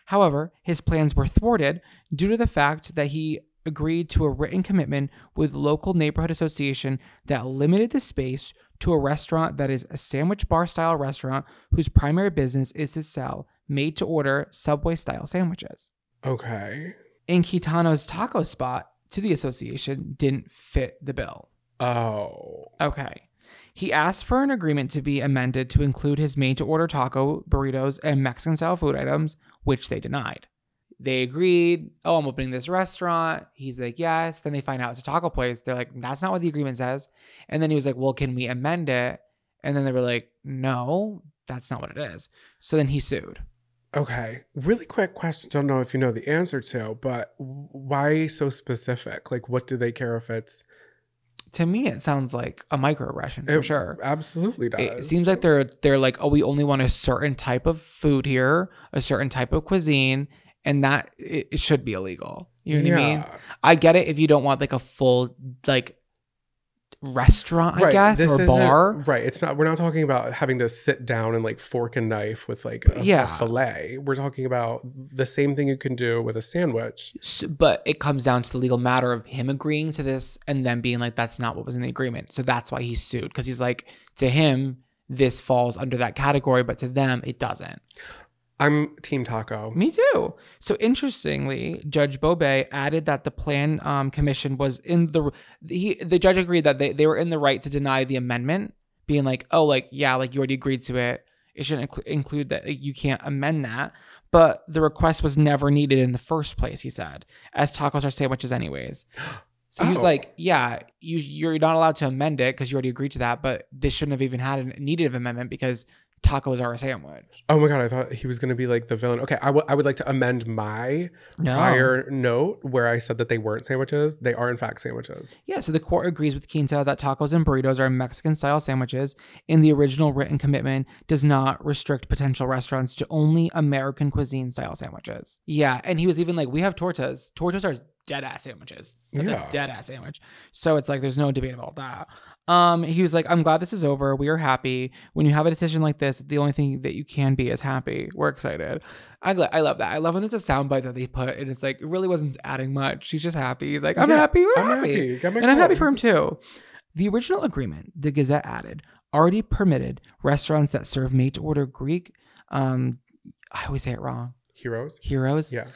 However, his plans were thwarted due to the fact that he agreed to a written commitment with local neighborhood association that limited the space to a restaurant that is a sandwich bar style restaurant whose primary business is to sell made-to-order Subway-style sandwiches. Okay. And Quintana's taco spot to the association didn't fit the bill. Oh. Okay. He asked for an agreement to be amended to include his made-to-order taco, burritos, and Mexican-style food items, which they denied. They agreed, oh, I'm opening this restaurant. He's like, yes. Then they find out it's a taco place. They're like, that's not what the agreement says. And then he was like, well, can we amend it? And then they were like, no, that's not what it is. So then he sued. Okay. Really quick question. Don't know if you know the answer to, but why so specific? Like, what do they care if it's... To me, it sounds like a microaggression for sure. Absolutely does. It seems like they're like, oh, we only want a certain type of food here, a certain type of cuisine, and that it should be illegal. You know what I mean? I get it if you don't want like a full like restaurant, I guess, or bar. Right. It's not. We're not talking about having to sit down and like fork and knife with like a fillet. We're talking about the same thing you can do with a sandwich. But it comes down to the legal matter of him agreeing to this and then being like, that's not what was in the agreement. So that's why he sued, because he's like, to him, this falls under that category, but to them, it doesn't. I'm Team Taco. Me too. So interestingly, Judge Bobe added that the plan commission was in the judge agreed that they were in the right to deny the amendment, being like, oh, like, yeah, like you already agreed to it. It shouldn't include that. You can't amend that. But the request was never needed in the first place, he said, as tacos are sandwiches anyways. So he was like, yeah, you're not allowed to amend it because you already agreed to that, but this shouldn't have even had a needed of amendment because tacos are a sandwich. Oh my God, I thought he was going to be like the villain. Okay, I would like to amend my prior note where I said that they weren't sandwiches. They are in fact sandwiches. Yeah, so the court agrees with Quinta that tacos and burritos are Mexican-style sandwiches, and the original written commitment does not restrict potential restaurants to only American cuisine-style sandwiches. Yeah, and he was even like, we have tortas. Tortas are dead-ass sandwiches. That's a dead-ass sandwich. So it's like, there's no debate about that. He was like, I'm glad this is over. We are happy. When you have a decision like this, the only thing that you can be is happy. We're excited. I love that. I love when there's a soundbite that they put, and it's like, it really wasn't adding much. He's just happy. He's like, I'm happy. We're happy. And I'm happy for him too. The original agreement, the Gazette added, already permitted restaurants that serve made-to-order Greek, I always say it wrong. Heroes? Yeah.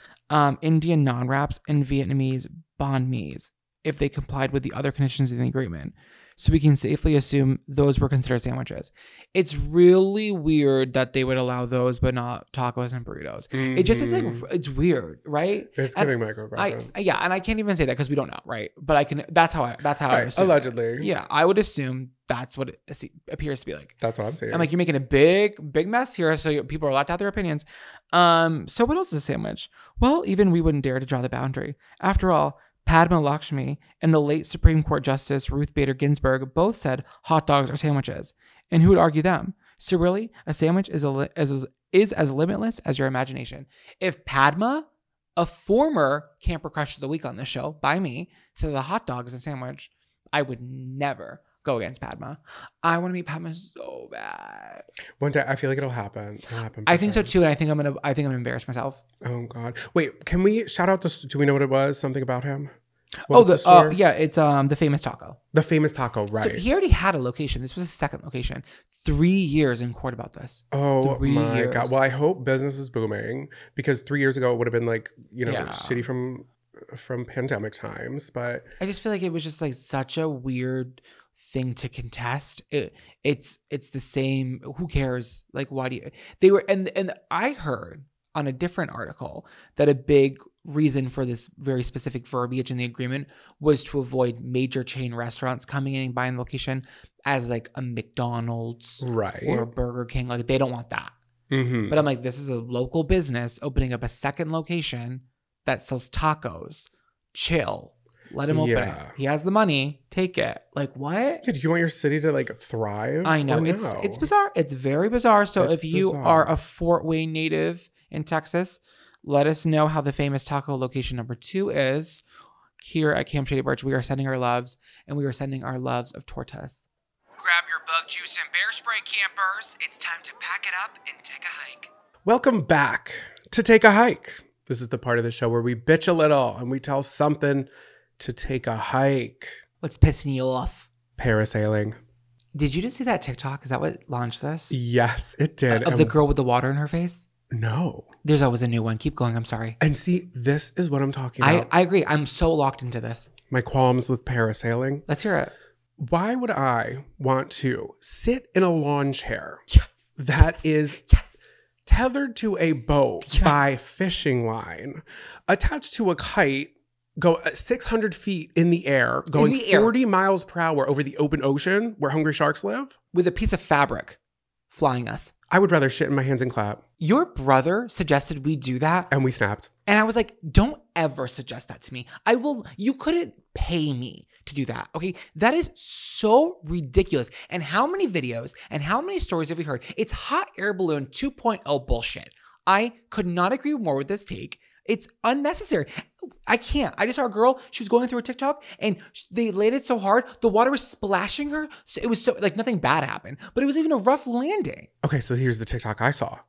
Indian non-wraps and Vietnamese banh mi's if they complied with the other conditions in the agreement. So we can safely assume those were considered sandwiches. It's really weird that they would allow those, but not tacos and burritos. Mm-hmm. It just is like, it's weird, right? It's giving microaggression. Yeah, and I can't even say that because we don't know, right? But I can. That's how I assume. Allegedly. It. Yeah, I would assume that's what it appears to be like. That's what I'm saying. I'm like, you're making a big mess here, so people are allowed to have their opinions. So what else is a sandwich? Well, even we wouldn't dare to draw the boundary. After all, Padma Lakshmi and the late Supreme Court Justice Ruth Bader Ginsburg both said hot dogs are sandwiches. And who would argue them? So really, a sandwich is as limitless as your imagination. If Padma, a former Camper Crush of the Week on this show, by me, says a hot dog is a sandwich, I would never go against Padma. I want to meet Padma so bad. One day, I feel like it'll happen. I think so too, and I think I'm gonna embarrass myself. Oh God! Wait, can we shout out this? Do we know what it was? Something about him? It's The Famous Taco. The Famous Taco, right? So he already had a location. This was his second location. 3 years in court about this. Oh my God! Well, I hope business is booming because 3 years ago it would have been like shitty from pandemic times, but I just feel like it was just like such a weird thing to contest. It's the same. Who cares? Like, why do you? They were and I heard on a different article that a big reason for this very specific verbiage in the agreement was to avoid major chain restaurants coming in and buying the location as like a McDonald's Right. or a Burger King. Like they don't want that. Mm-hmm. But I'm like, this is a local business opening up a second location that sells tacos. Chill. Let him open it. He has the money. Take it. Like what? Yeah, do you want your city to like thrive? I know. or It's no? bizarre. It's very bizarre. So It's if you bizarre. are a Fort Wayne native in Texas, let us know how the famous taco location number 2 is. Here at Camp Shady Birch, we are sending our loves, and we are sending our loves of tortas. Grab your bug juice and bear spray, campers. It's time to pack it up and take a hike. Welcome back to Take a Hike. This is the part of the show where we bitch a little and we tell something to take a hike. What's pissing you off? Parasailing. Did you just see that TikTok? Is that what launched this? Yes, it did. Of the girl with the water in her face? No. There's always a new one. Keep going. I'm sorry. And see, this is what I'm talking about. I agree. I'm so locked into this. My qualms with parasailing. Let's hear it. Why would I want to sit in a lawn chair Yes. that is Yes. tethered to a boat Yes. by fishing line, attached to a kite, go 600 feet in the air, going the air. 40 miles per hour over the open ocean where hungry sharks live? With a piece of fabric flying us. I would rather shit in my hands and clap. Your brother suggested we do that. And we snapped. And I was like, don't ever suggest that to me. You couldn't pay me to do that. Okay. That is so ridiculous. And how many videos and how many stories have we heard? It's hot air balloon 2.0 bullshit. I could not agree more with this take. It's unnecessary. I can't. I just saw a girl. She was going through a TikTok and they laid it so hard. The water was splashing her. So it was so like nothing bad happened, but it was even a rough landing. Okay, so here's the TikTok I saw.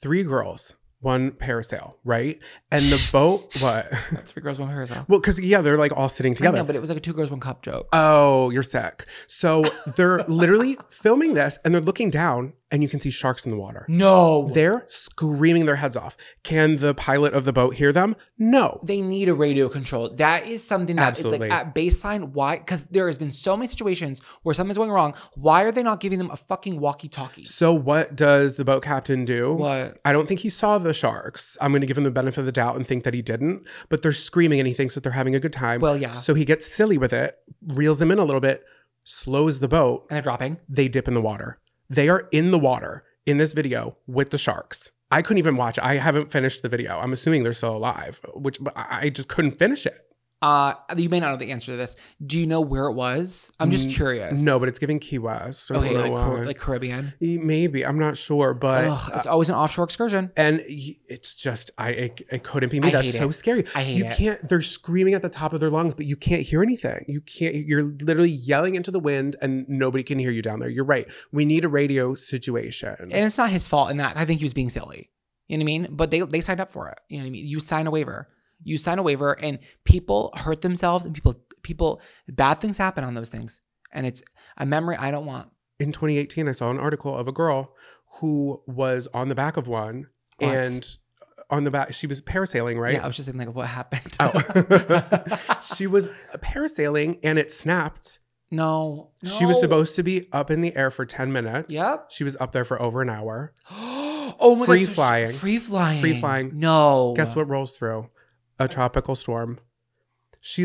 3 girls, 1 parasail, right? And the boat, what? 3 girls, 1 parasol. Well, because, yeah, they're like all sitting I together. know, but it was like a 2 girls, 1 cup joke. Oh, you're sick. So they're literally filming this and they're looking down and you can see sharks in the water. No. They're screaming their heads off. Can the pilot of the boat hear them? No. They need a radio control. That is something that Absolutely. it's like at baseline. Why? Because there has been so many situations where something's going wrong. Why are they not giving them a fucking walkie-talkie? So what does the boat captain do? What? I don't think he saw the sharks. I'm going to give him the benefit of the doubt and think that he didn't. But they're screaming and he thinks that they're having a good time. Well, yeah. So he gets silly with it, reels them in a little bit, slows the boat. And they're dropping. They dip in the water. They are in the water in this video with the sharks. I couldn't even watch it. I haven't finished the video. I'm assuming they're still alive, but I just couldn't finish it. You may not know the answer to this. Do you know where it was? I'm just curious. No, but it's giving Key West. I Okay, don't know why. like Caribbean. Maybe. I'm not sure, but Ugh, it's always an offshore excursion. and it's just it couldn't be me. I That's hate so it. scary. I hate you it. can't. They're screaming at the top of their lungs, but you can't hear anything. You can't. You're literally yelling into the wind, and nobody can hear you down there. You're right. We need a radio situation. And it's not his fault in that. I think he was being silly. You know what I mean? But they signed up for it. You know what I mean? You sign a waiver. You sign a waiver and people hurt themselves and people bad things happen on those things. And it's a memory I don't want. In 2018, I saw an article of a girl who was on the back of one, What? and on the back she was parasailing, right? Yeah, I was just thinking like what happened. Oh. She was parasailing and it snapped. No. She was supposed to be up in the air for 10 minutes. Yep. She was up there for over an hour. Oh my Free god. flying. Free flying. Free flying. No. Guess what rolls through? A tropical storm. She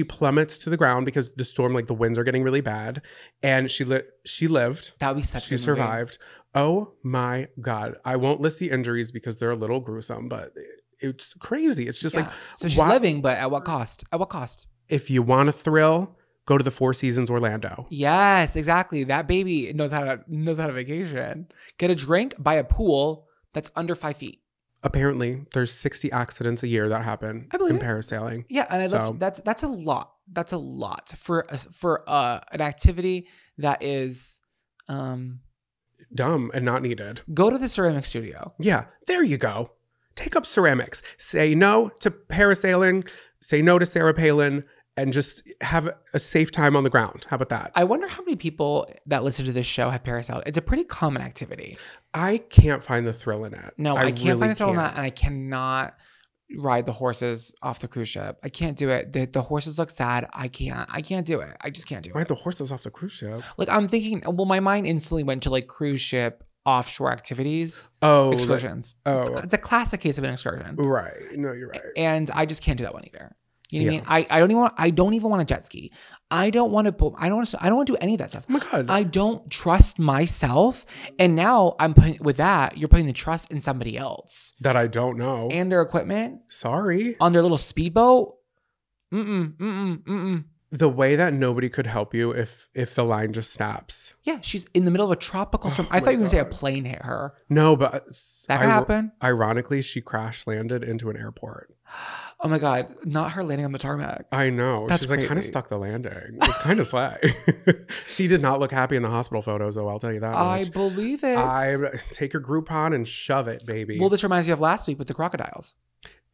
plummets to the ground because the storm, like the winds are getting really bad. And she lived. That would be such a She good movie. survived. Oh my God. I won't list the injuries because they're a little gruesome, but it's crazy. It's just Yeah. like, So she's why- living, but at what cost? At what cost? if you want a thrill, go to the Four Seasons Orlando. Yes, exactly. That baby knows how to vacation. Get a drink, buy a pool that's under 5 feet. Apparently, there's 60 accidents a year that happen I believe in it. parasailing. Yeah, and I So- love that's a lot. That's a lot for an activity that is Dumb and not needed. go to the ceramic studio. Yeah, there you go. Take up ceramics. Say no to parasailing. Say no to Sarah Palin. And just have a safe time on the ground. How about that? I wonder how many people that listen to this show have parasailed. It's a pretty common activity. I can't find the thrill in it. No, I can't really find the thrill in can't. that, and I cannot ride the horses off the cruise ship. I can't do it. The horses look sad. I can't do it. I just can't do Ride it. the horses off the cruise ship. Like I'm thinking, well, my mind instantly went to like cruise ship offshore activities, Oh, excursions. It's a classic case of an excursion. Right. No, you're right. And I just can't do that one either. You know what I mean? I don't even want to jet ski. I don't want to do any of that stuff. Oh my God. I don't trust myself. And now you're putting the trust in somebody else. That I don't know. And their equipment. Sorry. On their little speedboat. The way that nobody could help you if the line just snaps. Yeah, she's in the middle of a tropical storm. I thought you were going to say a plane hit her. No, but that could happen. Ironically, she crash landed into an airport. Oh my God, not her landing on the tarmac. I know. That's She's crazy. like kind of stuck the landing. It's kind of slay. She did not look happy in the hospital photos, though. I'll tell you that I much. believe it. Take your Groupon and shove it, baby. Well, this reminds me of last week with the crocodiles.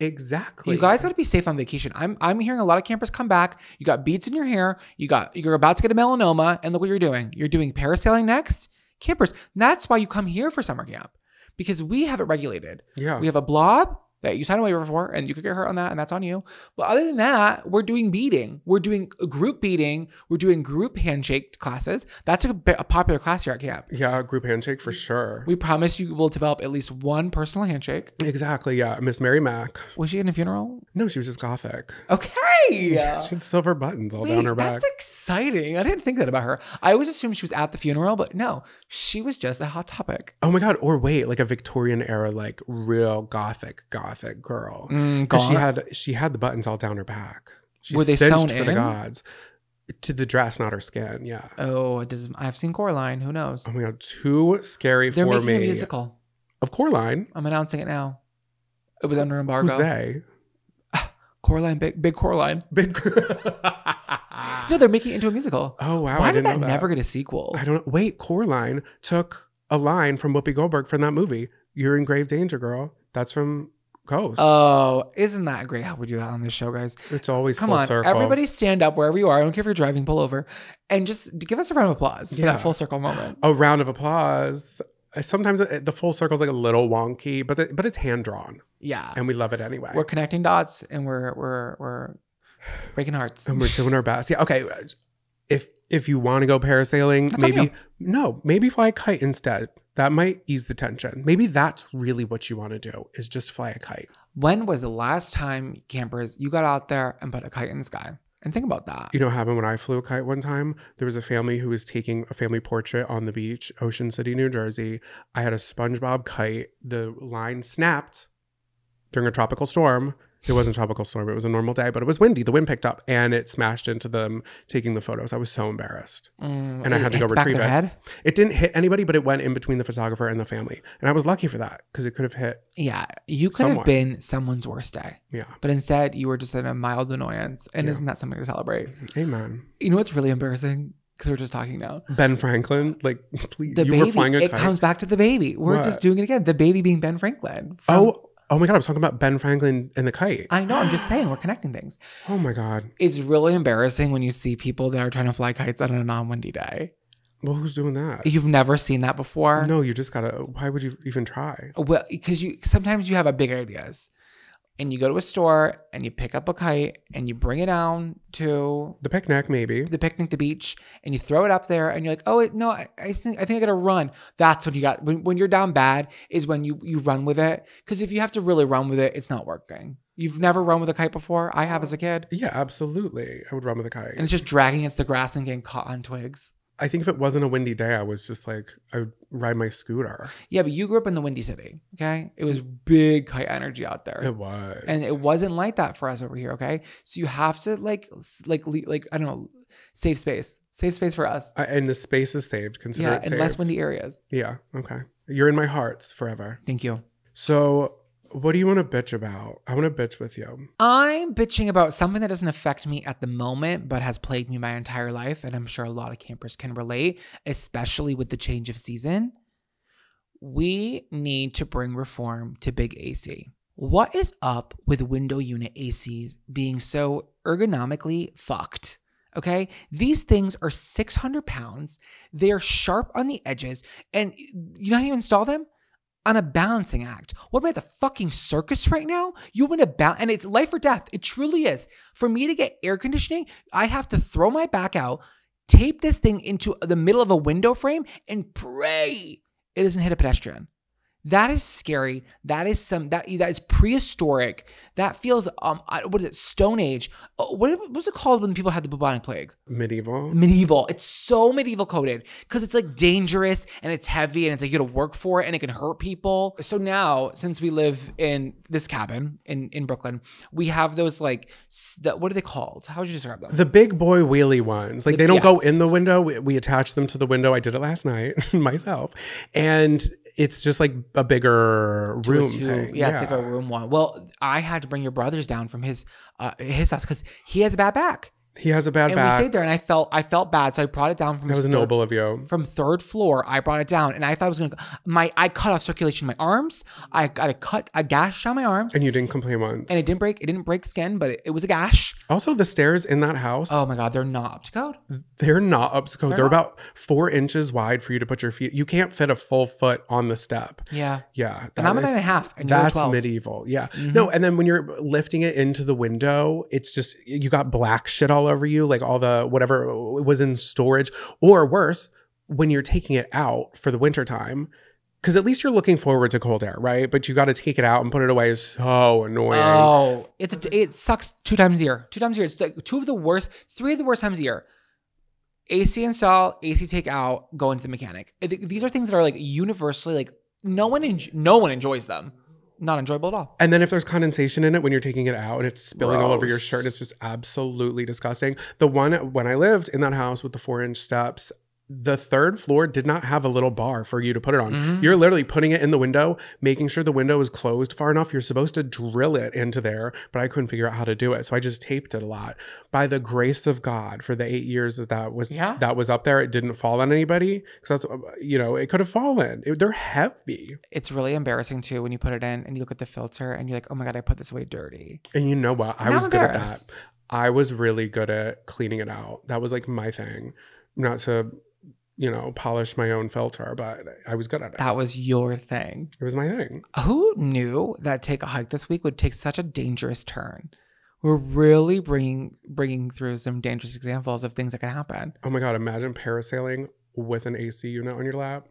Exactly. You guys got to be safe on vacation. I'm hearing a lot of campers come back. You got beads in your hair. You're about to get a melanoma, and look what you're doing. You're doing parasailing next. Campers. That's why you come here for summer camp, because we have it regulated. Yeah. We have a blob that you sign a waiver for, and you could get hurt on that, and that's on you. But other than that, we're doing beading. We're doing a group beading. We're doing group handshake classes. That's a popular class here at camp. Yeah, group handshake for sure. We promise you will develop at least one personal handshake. Exactly, yeah. Miss Mary Mac. Was she in a funeral? No, she was just gothic. Okay. She had silver buttons all down her back. That's exciting. I didn't think that about her. I always assumed she was at the funeral, but no, she was just a hot topic. Oh my God. Or wait, like a Victorian era, like real gothic girl. She had the buttons all down her back. She Were they cinched sewn for the in? gods. To the dress, not her skin. Yeah. Oh, I've seen Coraline. Who knows? Oh my God. Too scary They're for making me. a musical. Of Coraline. I'm announcing it now. It was under embargo. Who's they? Coraline, big Coraline. Big. No, they're making it into a musical. Oh wow! Why I did didn't that know never get a sequel? I don't know. Wait, Coraline took a line from Whoopi Goldberg from that movie. You're in grave danger, girl. That's from Ghost. Oh, isn't that great how we do that on this show, guys? It's always Come full on, circle. everybody stand up wherever you are. I don't care if you're driving, pull over, and just give us a round of applause for that full circle moment. A round of applause. Sometimes the full circle is like a little wonky, but it's hand drawn. Yeah, and we love it anyway. We're connecting dots, and we're breaking hearts, and we're doing our best. Yeah. Okay. If you want to go parasailing, maybe fly a kite instead. That might ease the tension. Maybe that's really what you want to do, is just fly a kite. When was the last time, campers, you got out there and put a kite in the sky? And think about that. You know what happened when I flew a kite one time? There was a family who was taking a family portrait on the beach, Ocean City, New Jersey. I had a SpongeBob kite. The line snapped during a tropical storm. It wasn't a tropical storm. It was a normal day, but it was windy. The wind picked up and it smashed into them taking the photos. I was so embarrassed. And I had to go retrieve it. Head? It didn't hit anybody, but it went in between the photographer and the family. And I was lucky for that because it could have hit. Yeah. You could have been someone's worst day. Yeah. But instead, you were just in a mild annoyance. And isn't that something to celebrate? Amen. You know what's really embarrassing? Because we're just talking now. Ben Franklin, like, please, the you baby, were flying a kite. It comes back to the baby. We're just doing it again. The baby being Ben Franklin. Oh my God, I was talking about Ben Franklin and the kite. I know, I'm just saying, we're connecting things. Oh my God. It's really embarrassing when you see people that are trying to fly kites on a non-windy day. Well, who's doing that? You've never seen that before? No, you just gotta, why would you even try? Well, because sometimes you have big ideas. And you go to a store and you pick up a kite and you bring it down to the picnic, the beach, and you throw it up there and you're like, oh no, I think I gotta run. That's when you got when you're down bad is when you run with it. Because if you have to really run with it, it's not working. You've never run with a kite before? I have as a kid. Yeah, absolutely. I would run with a kite. And it's just dragging against the grass and getting caught on twigs. I think if it wasn't a windy day, I was just like, I would ride my scooter. Yeah, but you grew up in the Windy City, okay? It was big kite energy out there. It was. And it wasn't like that for us over here, okay? So you have to like I don't know, save space. Save space for us. And the space is saved. Consider it saved. In less windy areas. Yeah, okay. You're in my hearts forever. Thank you. So what do you want to bitch about? I want to bitch with you. I'm bitching about something that doesn't affect me at the moment, but has plagued me my entire life. And I'm sure a lot of campers can relate, especially with the change of season. We need to bring reform to big AC. What is up with window unit ACs being so ergonomically fucked? Okay, these things are 600 pounds. They are sharp on the edges. And you know how you install them? On a balancing act. What am I at the fucking circus right now? You want to balance, and it's life or death. It truly is. For me to get air conditioning, I have to throw my back out, tape this thing into the middle of a window frame, and pray it doesn't hit a pedestrian. That is scary. That is that is prehistoric. That feels what is it? Stone Age. What was it called when people had the bubonic plague? Medieval. Medieval. It's so medieval coded because it's like dangerous and it's heavy and it's like you got to work for it and it can hurt people. So now, since we live in this cabin in Brooklyn, we have those like what are they called? How would you describe them? The big boy wheelie ones. Like they don't go in the window. We attach them to the window. I did it last night myself, and it's just like a bigger room thing. Yeah, it's like a room one. Well, I had to bring your brothers down from his house because he has a bad back. He has a bad back. And we stayed there, and I felt bad, so I brought it down from. That was noble of you. From third floor, I brought it down, and I thought I was gonna. I cut off circulation in my arms. I got a gash on my arm. And you didn't complain once. And it didn't break. It didn't break skin, but it was a gash. Also, the stairs in that house. Oh my God, they're not up to code. They're not up to code. They're about 4 inches wide for you to put your feet. You can't fit a full foot on the step. Yeah. Yeah. And I'm a 9.5. And that's you're 12. medieval. Yeah. Mm-hmm. No, and then when you're lifting it into the window, it's just you got black shit all over you, like all the whatever was in storage, or worse, when you're taking it out for the winter time, because at least you're looking forward to cold air, right? But you got to take it out and put it away is so annoying. Oh, it sucks 2 times a year. 2 times a year. It's like 3 of the worst times a year. AC install, AC take out, go into the mechanic. These are things that are like universally like no one enjoys them. Not enjoyable at all. And then if there's condensation in it when you're taking it out and it's spilling all over your shirt, it's just absolutely disgusting. The one when I lived in that house with the 4-inch steps, the third floor did not have a little bar for you to put it on. Mm-hmm. You're literally putting it in the window, making sure the window is closed far enough. You're supposed to drill it into there, but I couldn't figure out how to do it. So I just taped it a lot. By the grace of God, for the 8 years that was up there, it didn't fall on anybody. Because that's, it could have fallen. They're heavy. It's really embarrassing too when you put it in and you look at the filter and you're like, oh my God, I put this away dirty. And you know what? I was good at that. I was really good at cleaning it out. That was like my thing. Not to polish my own filter, but I was good at it. That was your thing. It was my thing. Who knew that Take a Hike this week would take such a dangerous turn? We're really bringing through some dangerous examples of things that can happen. Oh my God, imagine parasailing with an AC unit on your lap.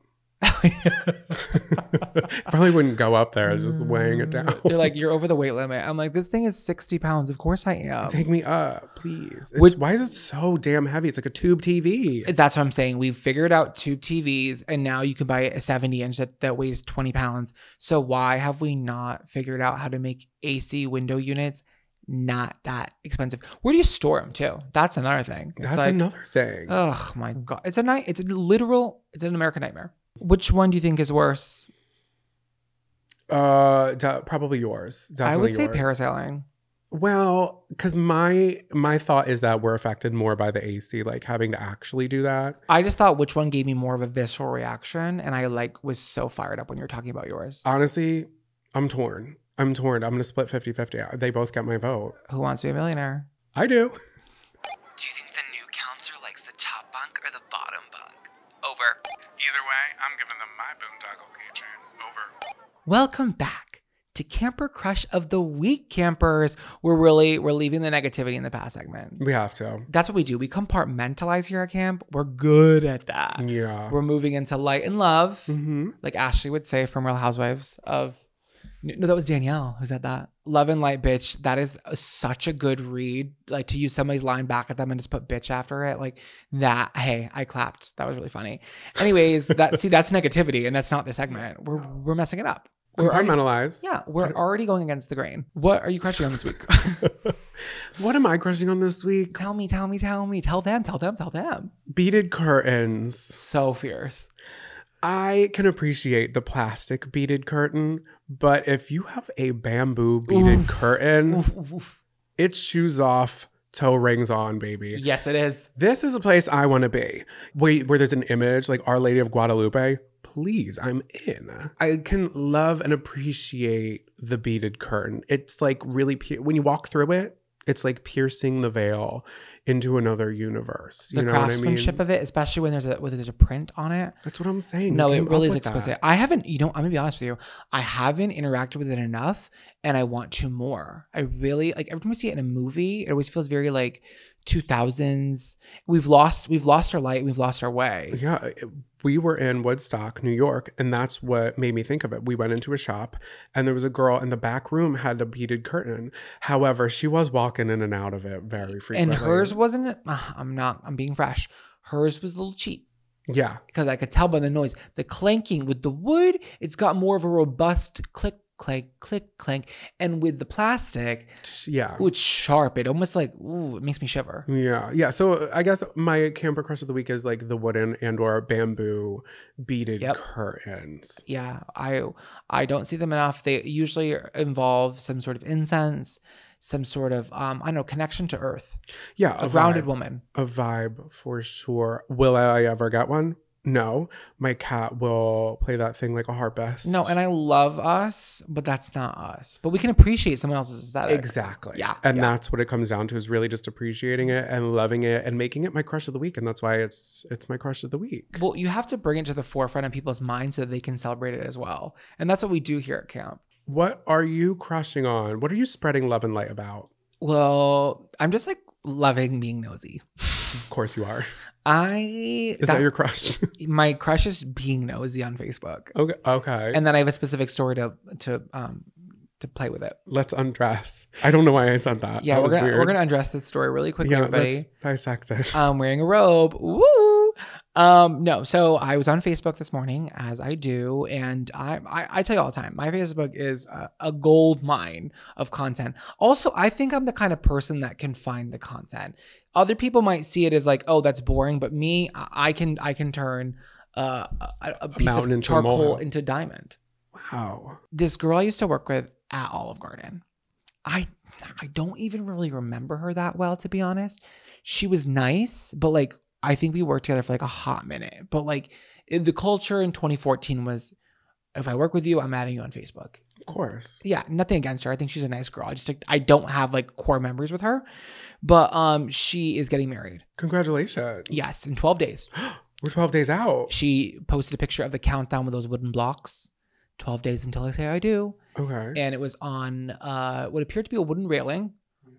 Probably wouldn't go up there, just weighing it down. They're like, you're over the weight limit. I'm like, this thing is 60 pounds. Of course I am. Take me up, please. Why is it so damn heavy? It's like a tube TV. That's what I'm saying. We've figured out tube TVs, and now you can buy a 70-inch that weighs 20 pounds. So why have we not figured out how to make AC window units not that expensive? Where do you store them too? That's another thing. That's like, another thing. Oh my God. It's an American nightmare. Which one do you think is worse? Probably yours. Definitely I would say yours. parasailing. Well, because my thought is that we're affected more by the AC, like having to actually do that. I just thought which one gave me more of a visceral reaction, and I was so fired up when you were talking about yours. Honestly, I'm torn. I'm going to split 50-50. They both get my vote. Who wants to be a millionaire? I do. Do you think the new counselor likes the top bunk or the bottom bunk? Over. Either way, I'm giving them my boondoggle keychain. Over. Welcome back to Camper Crush of the Week, campers. We're leaving the negativity in the past segment. We have to. That's what we do. We compartmentalize here at camp. We're good at that. Yeah. We're moving into light and love, like Ashley would say from Real Housewives of... No, that was Danielle who said that. Love and light, bitch. That is such a good read. Like to use somebody's line back at them and just put bitch after it. Like that. Hey, I clapped. That was really funny. Anyways, that's negativity, and that's not the segment. We're messing it up. Compartmentalize. We're already going against the grain. What are you crushing on this week? What am I crushing on this week? Tell me. Tell them. Beaded curtains. So fierce. I can appreciate the plastic beaded curtain, but if you have a bamboo beaded curtain, it's shoes off, toe rings on, baby. Yes, it is. This is a place I want to be. Where there's an image like Our Lady of Guadalupe. Please, I'm in. I can love and appreciate the beaded curtain. It's like really, when you walk through it, it's like piercing the veil into another universe. The craftsmanship of it, especially when there's a print on it. That's what I'm saying. No, it really is exquisite. I haven't, I'm gonna be honest with you. I haven't interacted with it enough, and I want to more. I really, like, every time I see it in a movie, it always feels very like 2000s. We've lost our light. We've lost our way. Yeah, we were in Woodstock, New York, and that's what made me think of it. We went into a shop, and there was a girl in the back room had a beaded curtain. However, she was walking in and out of it very frequently. And hers wasn't. I'm being fresh. Hers was a little cheap. Yeah, because I could tell by the noise. The clanking with the wood, it's got more of a robust click, clank, click, clank. And with the plastic, yeah, ooh, it's sharp. It almost like, ooh, it makes me shiver. Yeah. So I guess my camper crush of the week is like the wooden and or bamboo beaded curtains. Yeah, I don't see them enough. They usually involve some sort of incense, some sort of, I don't know, connection to earth. Yeah. A grounded woman. A vibe for sure. Will I ever get one? No. My cat will play that thing like a harpist. No, and I love us, but that's not us. But we can appreciate someone else's aesthetic. Exactly. Yeah. And that's what it comes down to, is really just appreciating it and loving it and making it my crush of the week. And that's why it's my crush of the week. Well, you have to bring it to the forefront of people's minds so that they can celebrate it as well. And that's what we do here at camp. What are you crushing on? What are you spreading love and light about? Well, I'm just like loving being nosy. Of course you are. Is that your crush? My crush is being nosy on Facebook. Okay. And then I have a specific story to play with it. Let's undress. I don't know why I said that. Yeah, we're gonna undress this story really quickly, everybody. Let's dissect it. I'm wearing a robe. Woo! No, so I was on Facebook this morning, as I do, and I tell you all the time, my Facebook is a gold mine of content. Also, I think I'm the kind of person that can find the content. Other people might see it as like, oh, that's boring, but me, I can turn a piece of charcoal into diamond. Wow. This girl I used to work with at Olive Garden, I don't even really remember her that well, to be honest. She was nice, but like, I think we worked together for like a hot minute. But like, the culture in 2014 was, if I work with you, I'm adding you on Facebook. Of course. Yeah, nothing against her. I think she's a nice girl. I don't have like core memories with her, but she is getting married. Congratulations. Yes, in 12 days. We're 12 days out. She posted a picture of the countdown with those wooden blocks. 12 days until I say I do. Okay. And it was on what appeared to be a wooden railing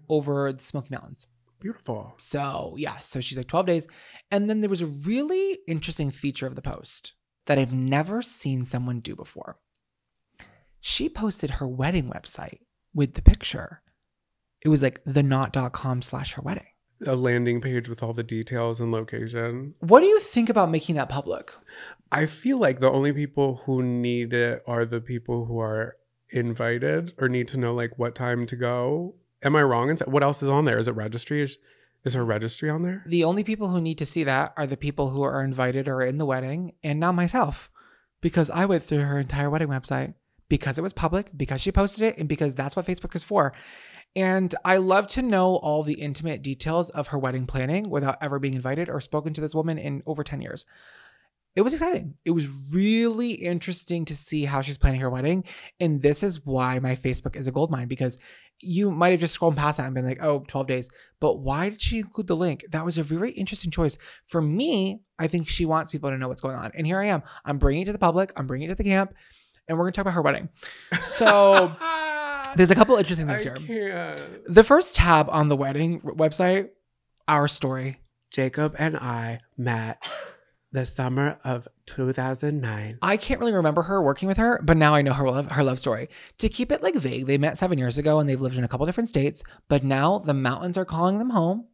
over the Smoky Mountains. Beautiful. So yeah, so she's like 12 days. And then there was a really interesting feature of the post that I've never seen someone do before. She posted her wedding website with the picture. It was like theknot.com/her wedding. A landing page with all the details and location. What do you think about making that public? I feel like the only people who need it are the people who are invited or need to know like what time to go. Am I wrong? What else is on there? Is it registry? Is there registry on there? The only people who need to see that are the people who are invited or in the wedding, and not myself, because I went through her entire wedding website because it was public, because she posted it, and because that's what Facebook is for. And I love to know all the intimate details of her wedding planning without ever being invited or spoken to this woman in over 10 years. It was exciting. It was really interesting to see how she's planning her wedding. And this is why my Facebook is a goldmine, because you might have just scrolled past that and been like, oh, 12 days. But why did she include the link? That was a very interesting choice. For me, I think she wants people to know what's going on. And here I am. I'm bringing it to the public. I'm bringing it to the camp. And we're going to talk about her wedding. So there's a couple interesting things here. The first tab on the wedding website, our story. Jacob and I met the summer of 2009. I can't really remember her working with her, but now I know her love story. To keep it like vague, they met 7 years ago and they've lived in a couple different states, but now the mountains are calling them home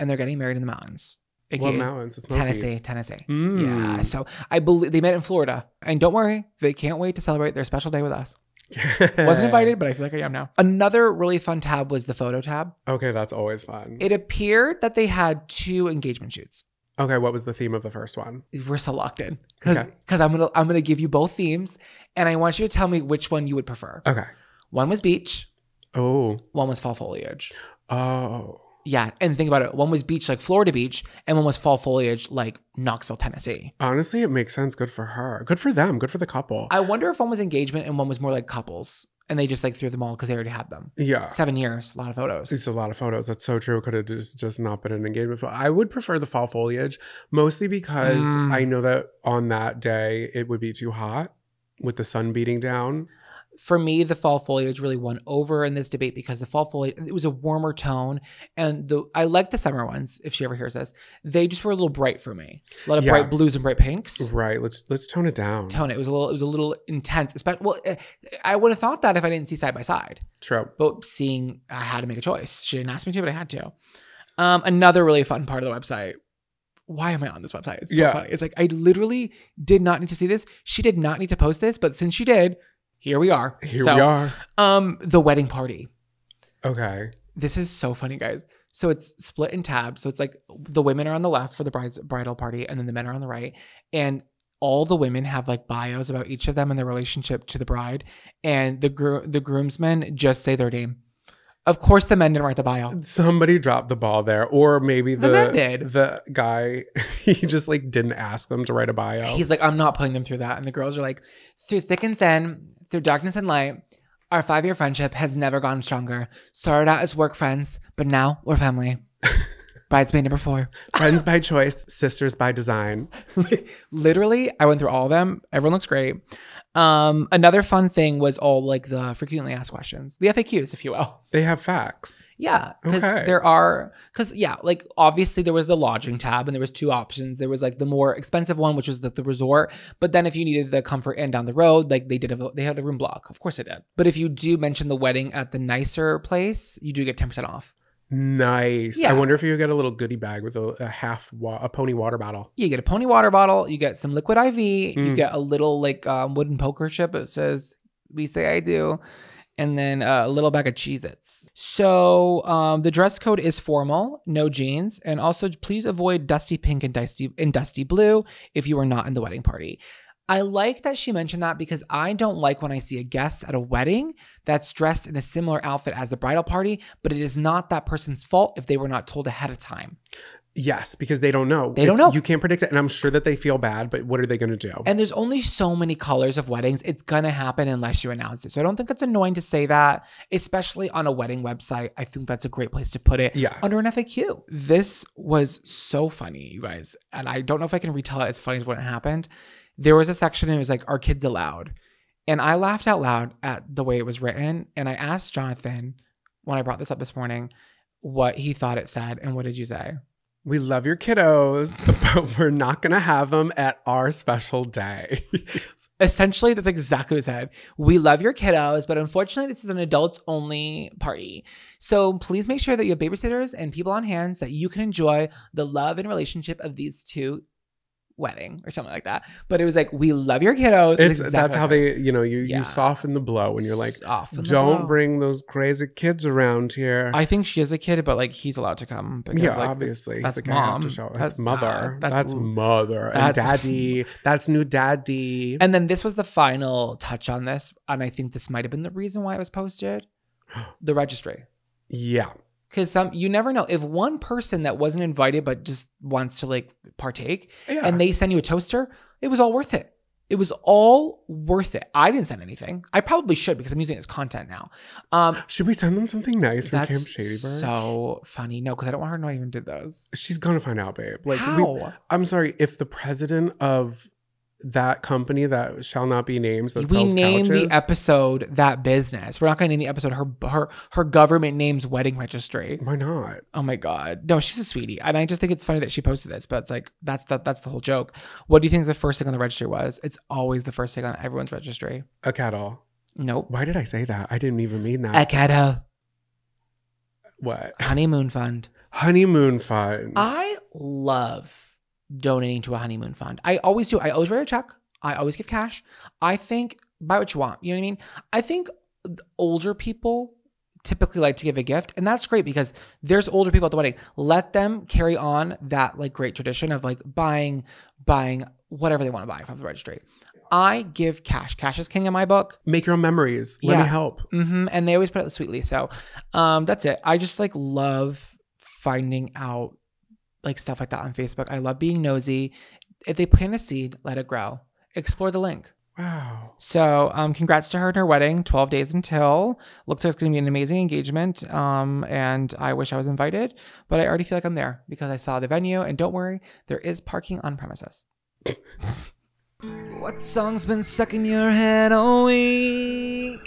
and they're getting married in the mountains. What mountains? Tennessee. Yeah. So I believe they met in Florida. And don't worry, they can't wait to celebrate their special day with us. Wasn't invited, but I feel like I am now. Another really fun tab was the photo tab. Okay, that's always fun. It appeared that they had 2 engagement shoots. Okay, what was the theme of the first one? We're so locked in because I'm gonna give you both themes, and I want you to tell me which one you would prefer. Okay. One was beach. Oh. One was fall foliage. Oh. Yeah, and think about it. One was beach like Florida Beach, and one was fall foliage like Knoxville, Tennessee. Honestly, it makes sense. Good for her. Good for them. Good for the couple. I wonder if one was engagement and one was more like couples, and they just like threw them all because they already had them. Yeah. 7 years, a lot of photos. It's a lot of photos. That's so true. Could have just not been an engagement. But I would prefer the fall foliage, mostly because I know that on that day it would be too hot with the sun beating down. for me, the fall foliage really won over in this debate because the fall foliage, it was a warmer tone. And I like the summer ones, if she ever hears this. They just were a little bright for me. A lot of bright blues and bright pinks. Right. Let's tone it down. It was a little intense. I would have thought that if I didn't see side by side. True. But I had to make a choice. She didn't ask me to, but I had to. Another really fun part of the website. Why am I on this website? It's so funny. It's like, I literally did not need to see this. She did not need to post this, but since she did, here we are. We are. The wedding party. Okay. This is so funny, guys. So it's split in tabs. So it's like the women are on the left for the bridal party, and then the men are on the right. And all the women have like bios about each of them and their relationship to the bride. And the groomsmen just say their name. Of course, the men didn't write the bio. Somebody dropped the ball there, or maybe the men did. The guy, he just like didn't ask them to write a bio. He's like, I'm not putting them through that. And the girls are like, through thick and thin, through darkness and light, our 5-year friendship has never gone stronger. Started out as work friends, but now we're family. Bridesmaid number 4. Friends by choice, sisters by design. Literally, I went through all of them. Everyone looks great. Another fun thing was all like the frequently asked questions, the FAQs, if you will. They have facts. Yeah, because like obviously there was the lodging tab and there was 2 options. There was like the more expensive one, which was the resort. But then if you needed the comfort inn down the road, like they had a room block. Of course they did. But if you do mention the wedding at the nicer place, you do get 10% off. Nice. Yeah. I wonder if you get a little goodie bag with a pony water bottle. You get a pony water bottle. You get some liquid IV. You get a little like wooden poker chip. It says, "We say I do." And then a little bag of Cheez-Its. So the dress code is formal, no jeans. And also please avoid dusty pink and dusty blue if you are not in the wedding party. I like that she mentioned that because I don't like when I see a guest at a wedding that's dressed in a similar outfit as the bridal party, but it is not that person's fault if they were not told ahead of time. Yes, because they don't know. They don't know. You can't predict it. And I'm sure that they feel bad, but what are they going to do? And there's only so many colors of weddings. It's going to happen unless you announce it. So I don't think that's annoying to say that, especially on a wedding website. I think that's a great place to put it. Yes. Under an FAQ. This was so funny, you guys. And I don't know if I can retell it as funny as when it happened. There was a section and it was like, "Are kids allowed?" And I laughed out loud at the way it was written. And I asked Jonathan when I brought this up this morning what he thought it said. And what did you say? "We love your kiddos, but we're not going to have them at our special day." Essentially, that's exactly what it said. "We love your kiddos, but unfortunately, this is an adults-only party. So please make sure that you have babysitters and people on hand so that you can enjoy the love and relationship of these 2 wedding," or something like that. But it was like, "We love your kiddos." That's how they, you soften the blow when you're like, don't bring those crazy kids around here. I think she is a kid, but like he's allowed to come. Because, obviously. That's like, mom. That's mother. That's mother. And daddy. That's new daddy. And then this was the final touch on this. And I think this might have been the reason why it was posted. The registry. Yeah. Because you never know. If one person that wasn't invited but just wants to like partake and they send you a toaster, it was all worth it. It was all worth it. I didn't send anything. I probably should because I'm using it as content now. Should we send them something nice from Camp Shady Bird? So funny. No, because I don't want her to know I even did those. She's going to find out, babe. Like, how? I'm sorry. If the president of that company that shall not be named that we sells named couches. The episode That Business. We're not going to name the episode her government names wedding registry. Why not? Oh my god, no, she's a sweetie, and I just think it's funny that she posted this. But it's like that's the whole joke. What do you think the first thing on the registry was? It's always the first thing on everyone's registry. A kettle. Nope. Why did I say that? I didn't even mean that. A kettle. What? Honeymoon fund. Honeymoon fund. I love donating to a honeymoon fund. I always do. I always write a check. I always give cash. I think buy what you want. You know what I mean? I think older people typically like to give a gift, and that's great because there's older people at the wedding. Let them carry on that like great tradition of like buying whatever they want to buy from the registry. I give cash. Cash is king in my book. Make your own memories. Let me help. Mm-hmm. And they always put it sweetly. So that's it. I just like love finding out like stuff like that on Facebook. I love being nosy. If they plant a seed, let it grow. Explore the link. Wow. So congrats to her and her wedding. 12 days until. Looks like it's going to be an amazing engagement. And I wish I was invited, but I already feel like I'm there because I saw the venue. And don't worry, there is parking on premises. What song's been stuck in your head all week?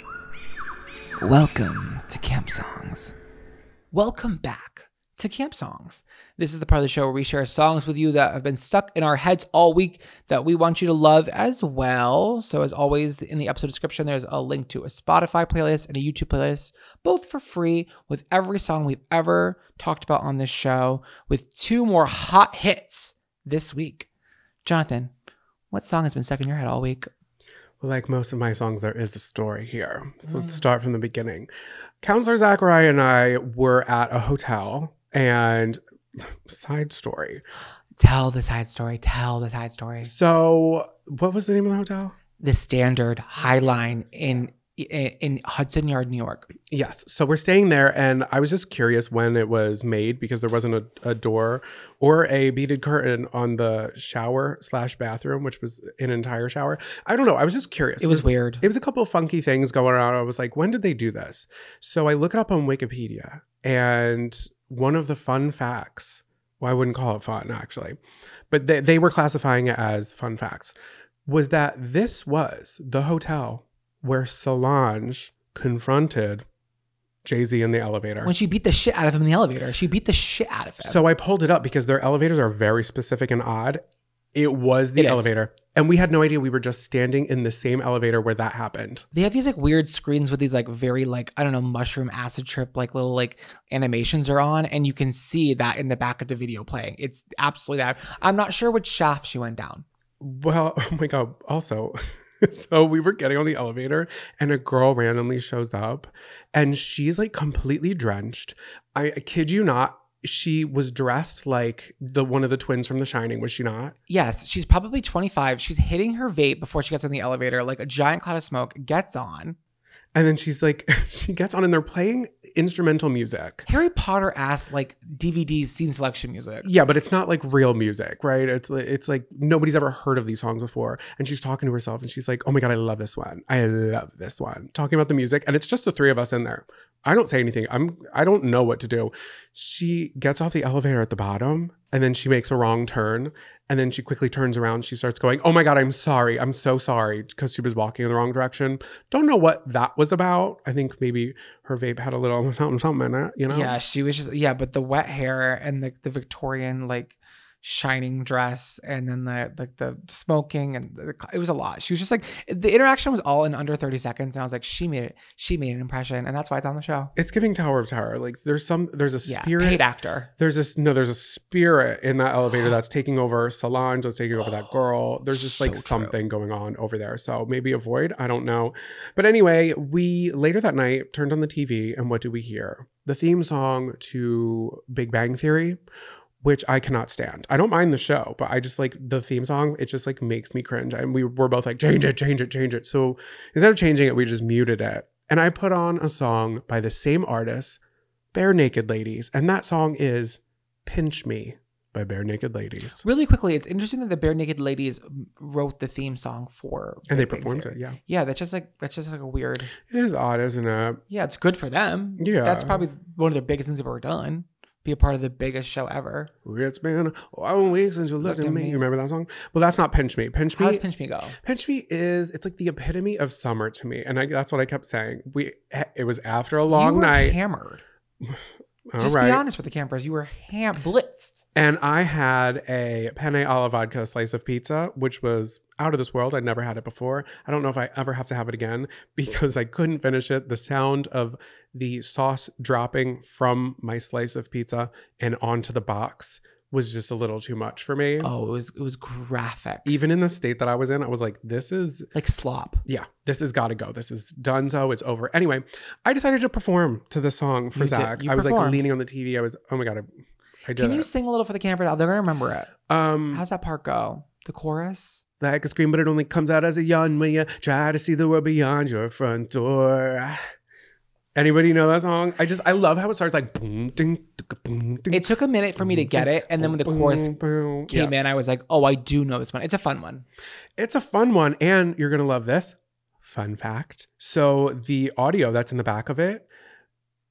Welcome to Camp Songs. Welcome back to Camp Songs. This is the part of the show where we share songs with you that have been stuck in our heads all week that we want you to love as well. So as always, in the episode description, there's a link to a Spotify playlist and a YouTube playlist, both for free with every song we've ever talked about on this show, with 2 more hot hits this week. Jonathan, what song has been stuck in your head all week? Like most of my songs, there is a story here. So let's start from the beginning. Counselor Zachariah and I were at a hotel, and side story. Tell the side story. Tell the side story. So what was the name of the hotel? The Standard Highline in Hudson Yard, New York. Yes. So we're staying there, and I was just curious when it was made because there wasn't a door or a beaded curtain on the shower/bathroom, which was an entire shower. I don't know. I was just curious. It was weird. It was a couple of funky things going on. I was like, when did they do this? So I look it up on Wikipedia, and one of the fun facts, well, I wouldn't call it fun actually, but they were classifying it as fun facts, was that this was the hotel where Solange confronted Jay-Z in the elevator. When she beat the shit out of him in the elevator. She beat the shit out of him. So I pulled it up because their elevators are very specific and odd. It was the elevator. And we had no idea we were just standing in the same elevator where that happened. They have these like weird screens with these like very like, I don't know, mushroom acid trip, like little like animations are on. And you can see that in the back of the video playing. It's absolutely that. I'm not sure which shaft she went down. Well, oh my God. Also... So we were getting on the elevator and a girl randomly shows up and she's like completely drenched. I kid you not. She was dressed like one of the twins from The Shining, was she not? Yes. She's probably 25. She's hitting her vape before she gets on the elevator, like a giant cloud of smoke, gets on. And then she's like, she gets on and they're playing instrumental music. Harry Potter asked like DVD scene selection music. Yeah, but it's not like real music, right? It's like nobody's ever heard of these songs before. And she's talking to herself and she's like, oh my God, I love this one. I love this one. Talking about the music. And it's just the 3 of us in there. I don't say anything. I don't know what to do. She gets off the elevator at the bottom and then she makes a wrong turn. And then she quickly turns around. She starts going, oh my God, I'm sorry. I'm so sorry, because she was walking in the wrong direction. Don't know what that was about. I think maybe her vape had a little something in it, you know? Yeah, she was just, yeah, but the wet hair and the Victorian like shining dress and then the smoking and it was a lot. She was just like, the interaction was all in under 30 seconds. And I was like, she made an impression. And that's why it's on the show. It's giving Tower of Terror. Like there's a spirit. Paid actor. There's a spirit in that elevator that's taking over Solange, that's taking over that girl. There's just like something going on over there. So maybe avoid, I don't know. But anyway, we later that night turned on the TV and what do we hear? The theme song to Big Bang Theory, which I cannot stand. I don't mind the show, but I just like the theme song. It just like makes me cringe. And we were both like, change it. So instead of changing it, we just muted it. And I put on a song by the same artist, Bare Naked Ladies. And that song is Pinch Me by Bare Naked Ladies. Really quickly, it's interesting that the Bare Naked Ladies wrote the theme song for and they performed it, yeah. Yeah, that's just like a weird. It is odd, isn't it? Yeah, it's good for them. Yeah. That's probably one of their biggest things they've ever done. Be a part of the biggest show ever. It's been 1 week since you looked at me. You remember that song? Well, that's not Pinch Me. Pinch Me. How does Pinch Me go? Pinch Me it's like the epitome of summer to me. And that's what I kept saying. It was after a long night. Hammered. Just be honest with the campers. You were blitzed. And I had a penne alla vodka slice of pizza, which was out of this world. I'd never had it before. I don't know if I ever have to have it again because I couldn't finish it. The sound of the sauce dropping from my slice of pizza and onto the box was just a little too much for me. Oh, it was graphic. Even in the state that I was in, I was like, this is... like slop. Yeah, this has got to go. This is done, so it's over. Anyway, I decided to perform to the song for Zach. I was like leaning on the TV. I was, oh my God, I did Can you sing a little for the campers? They're going to remember it. How's that part go? The chorus? Like a scream, but it only comes out as a yawn when you try to see the world beyond your front door. Anybody know that song? I love how it starts like boom, ding, boom, ding. It took a minute for me to get it. And then when the chorus came in, I was like, oh, I do know this one. It's a fun one. It's a fun one. And you're going to love this. Fun fact. So the audio that's in the back of it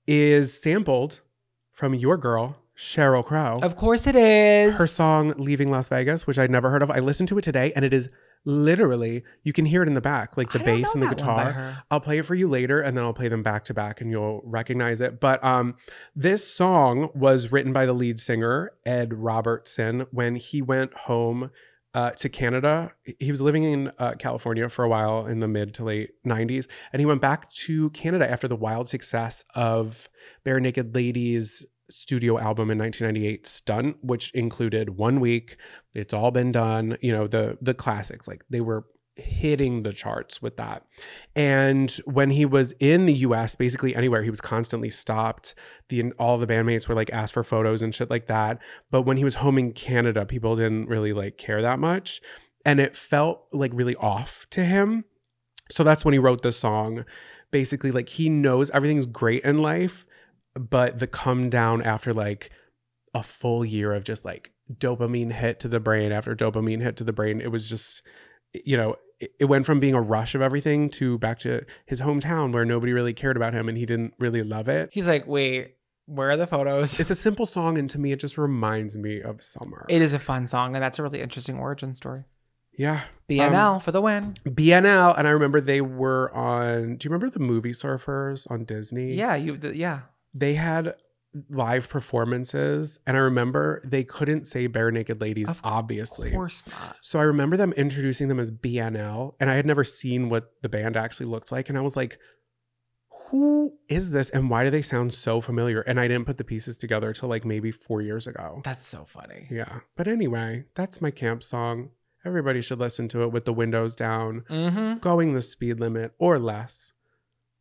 is sampled from your girl, Sheryl Crow. Of course it is. Her song Leaving Las Vegas, which I'd never heard of. I listened to it today and it is literally, you can hear it in the back, like the bass and the guitar. I'll play it for you later and then I'll play them back to back and you'll recognize it. But this song was written by the lead singer, Ed Robertson, when he went home to Canada. He was living in California for a while in the mid to late 90s. And he went back to Canada after the wild success of Bare Naked Ladies' studio album in 1998, Stunt, which included One Week, It's All Been Done, you know, the classics. Like they were hitting the charts with that. And when he was in the US, basically anywhere, he was constantly stopped. All the bandmates were like asked for photos and shit like that. But when he was home in Canada, people didn't really like care that much. And it felt like really off to him. So that's when he wrote this song. Basically, like he knows everything's great in life, but the come down after like a full year of just like dopamine hit to the brain after dopamine hit to the brain, it was just, you know, it went from being a rush of everything to back to his hometown where nobody really cared about him and he didn't really love it. He's like, wait, where are the photos? It's a simple song and to me it just reminds me of summer. It is a fun song and that's a really interesting origin story. Yeah. BNL for the win. BNL. And I remember they were on, do you remember the movie Surfers on Disney? Yeah, yeah. They had live performances and I remember they couldn't say Bare Naked Ladies, obviously. Of course not. So I remember them introducing them as BNL and I had never seen what the band actually looked like and I was like, who is this and why do they sound so familiar? And I didn't put the pieces together till like maybe 4 years ago. That's so funny. Yeah. But anyway, that's my camp song. Everybody should listen to it with the windows down, going the speed limit or less.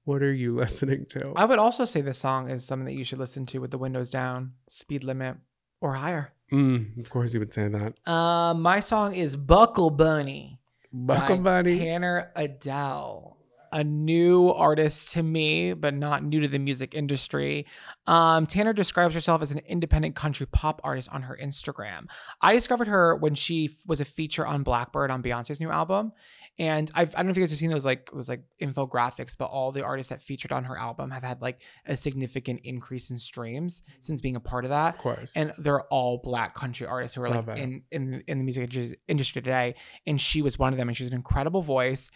What are you listening to? I would also say this song is something that you should listen to with the windows down, speed limit, or higher. Of course you would say that. My song is Buckle Bunny. Buckle Bunny. Tanner Adele. A new artist to me, but not new to the music industry. Tanner describes herself as an independent country pop artist on her Instagram. I discovered her when she was a feature on Blackbird on Beyonce's new album. And I don't know if you guys have seen those, like, it was like infographics, but all the artists that featured on her album have had like a significant increase in streams since being a part of that. Of course. And they're all Black country artists who are like in the music industry today. And she was one of them, and she's an incredible voice.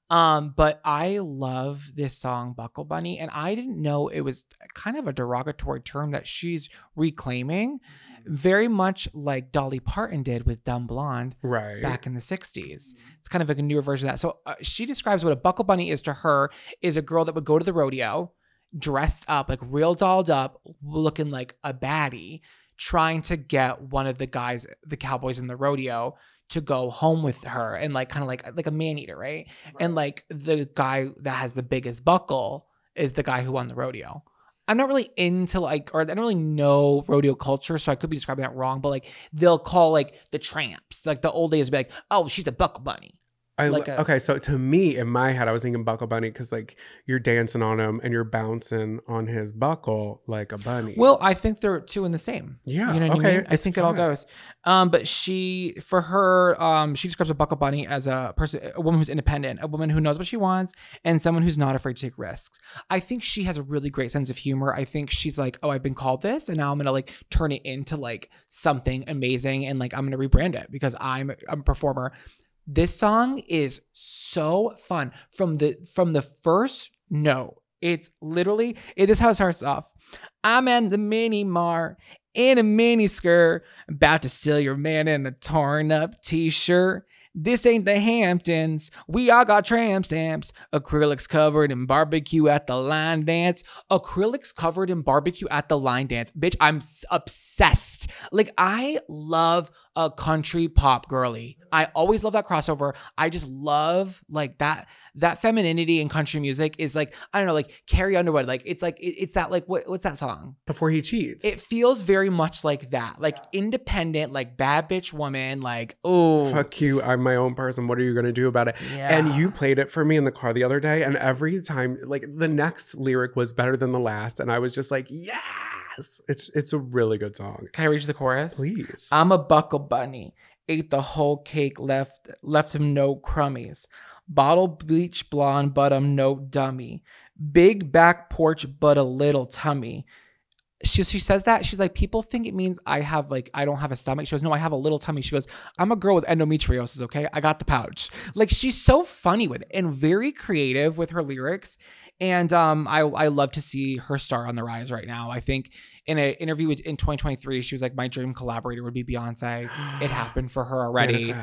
But I love this song, Buckle Bunny, and I didn't know it was kind of a derogatory term that she's reclaiming, very much like Dolly Parton did with Dumb Blonde back in the 60s. It's kind of like a newer version of that. So she describes what a buckle bunny is to her is a girl that would go to the rodeo, dressed up, like real dolled up, looking like a baddie, trying to get one of the guys, the cowboys in the rodeo, to go home with her, and like kind of like a man eater, right? And like the guy that has the biggest buckle is the guy who won the rodeo. I'm not really into like, or I don't really know rodeo culture, so I could be describing that wrong, but like they'll call like the tramps, like the old days, be like, oh, she's a buckle bunny. Okay, so to me, in my head, I was thinking Buckle Bunny because like you're dancing on him and you're bouncing on his buckle like a bunny. Well, I think they're two in the same. Yeah. You know what I mean? I think it all goes. But she describes a Buckle Bunny as a woman who's independent, a woman who knows what she wants, and someone who's not afraid to take risks. I think she has a really great sense of humor. I think she's like, oh, I've been called this, and now I'm gonna like turn it into like something amazing, and like I'm gonna rebrand it because I'm a performer. This song is so fun from the first note. It's literally, this is how it starts off. I'm in the mini mart in a mini skirt, about to steal your man in a torn up t-shirt. This ain't the Hamptons. We all got tramp stamps. Acrylics covered in barbecue at the line dance. Acrylics covered in barbecue at the line dance. Bitch, I'm obsessed. Like, I love a country pop girly. I always love that crossover. I just love like that femininity in country music is like, I don't know, like Carrie Underwood. Like it's like, it's that like, what's that song? Before He Cheats. It feels very much like that. Like independent, like bad bitch woman. Like, oh. Fuck you. I'm my own person. What are you going to do about it? Yeah. And you played it for me in the car the other day. And every time, like the next lyric was better than the last. And I was just like, yes. It's a really good song. Can I read you the chorus? Please. I'm a buckle bunny. Ate the whole cake, left him no crummies. Bottle bleach blonde, but I'm no dummy. Big back porch, but a little tummy. she says that she's like, people think it means I don't have a stomach. She goes, no, I have a little tummy. She goes, I'm a girl with endometriosis. Okay. I got the pouch. Like, she's so funny with it and very creative with her lyrics. And I love to see her star on the rise right now. I think in an interview in 2023, she was like, my dream collaborator would be Beyonce. It happened for her already.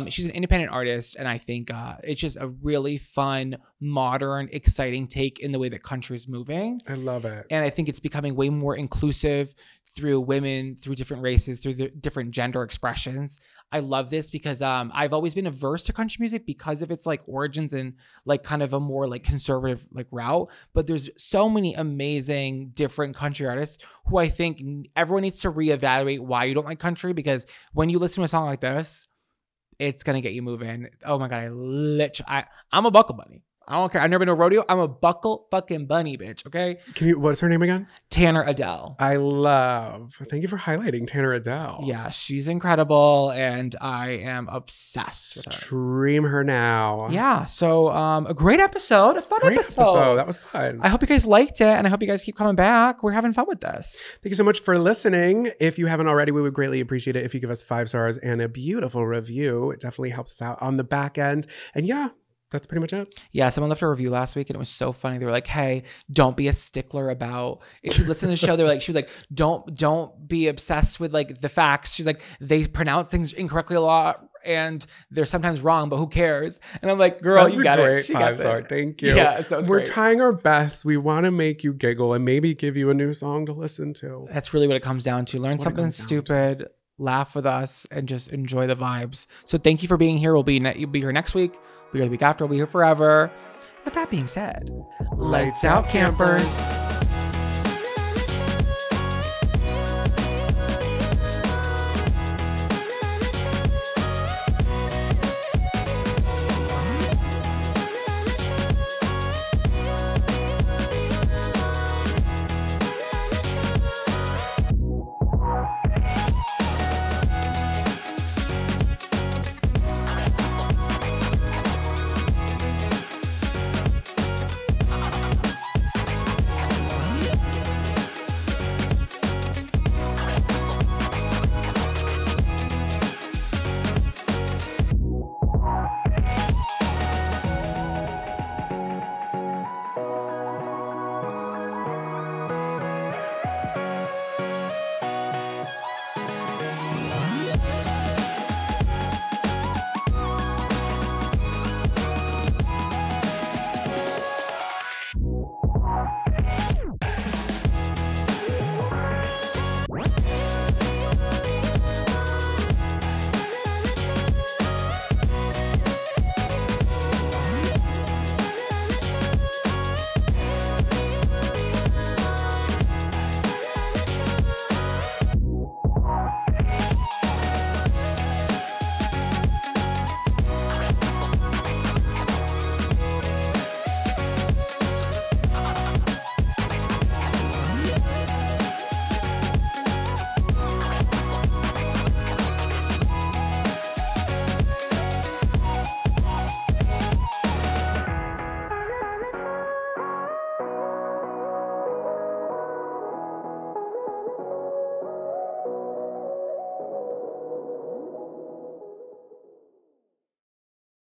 She's an independent artist. And I think it's just a really fun, modern, exciting take in the way that country is moving. I love it. And I think it's becoming way more inclusive through women, through different races, through the different gender expressions. I love this because I've always been averse to country music because of its like origins and like kind of a more like conservative like route. But there's so many amazing different country artists who I think everyone needs to reevaluate why you don't like country, because when you listen to a song like this, it's gonna get you moving. Oh my God, I'm a buckle bunny. I don't care. I've never been to a rodeo. I'm a buckle fucking bunny, bitch. Okay. What's her name again? Tanner Adele. Thank you for highlighting Tanner Adele. Yeah, she's incredible, and I am obsessed with her. Stream her now. Yeah. So, a great episode, a fun episode. That was fun. I hope you guys liked it, and I hope you guys keep coming back. We're having fun with this. Thank you so much for listening. If you haven't already, we would greatly appreciate it if you give us 5 stars and a beautiful review. It definitely helps us out on the back end. And yeah, that's pretty much it. Yeah, someone left a review last week and it was so funny. They were like, hey, don't be a stickler about if you listen to the show. She was like, don't be obsessed with like the facts. She's like, they pronounce things incorrectly a lot and they're sometimes wrong, but who cares? And I'm like, girl, you got it. She got 5-star. Thank you. Yeah, that was We're great. trying our best. We want to make you giggle and maybe give you a new song to listen to. That's really what it comes down to. Learn something stupid, laugh with us, and just enjoy the vibes. So thank you for being here. You'll be here next week. We'll be here the week after. We'll be here forever. With that being said, lights out, campers.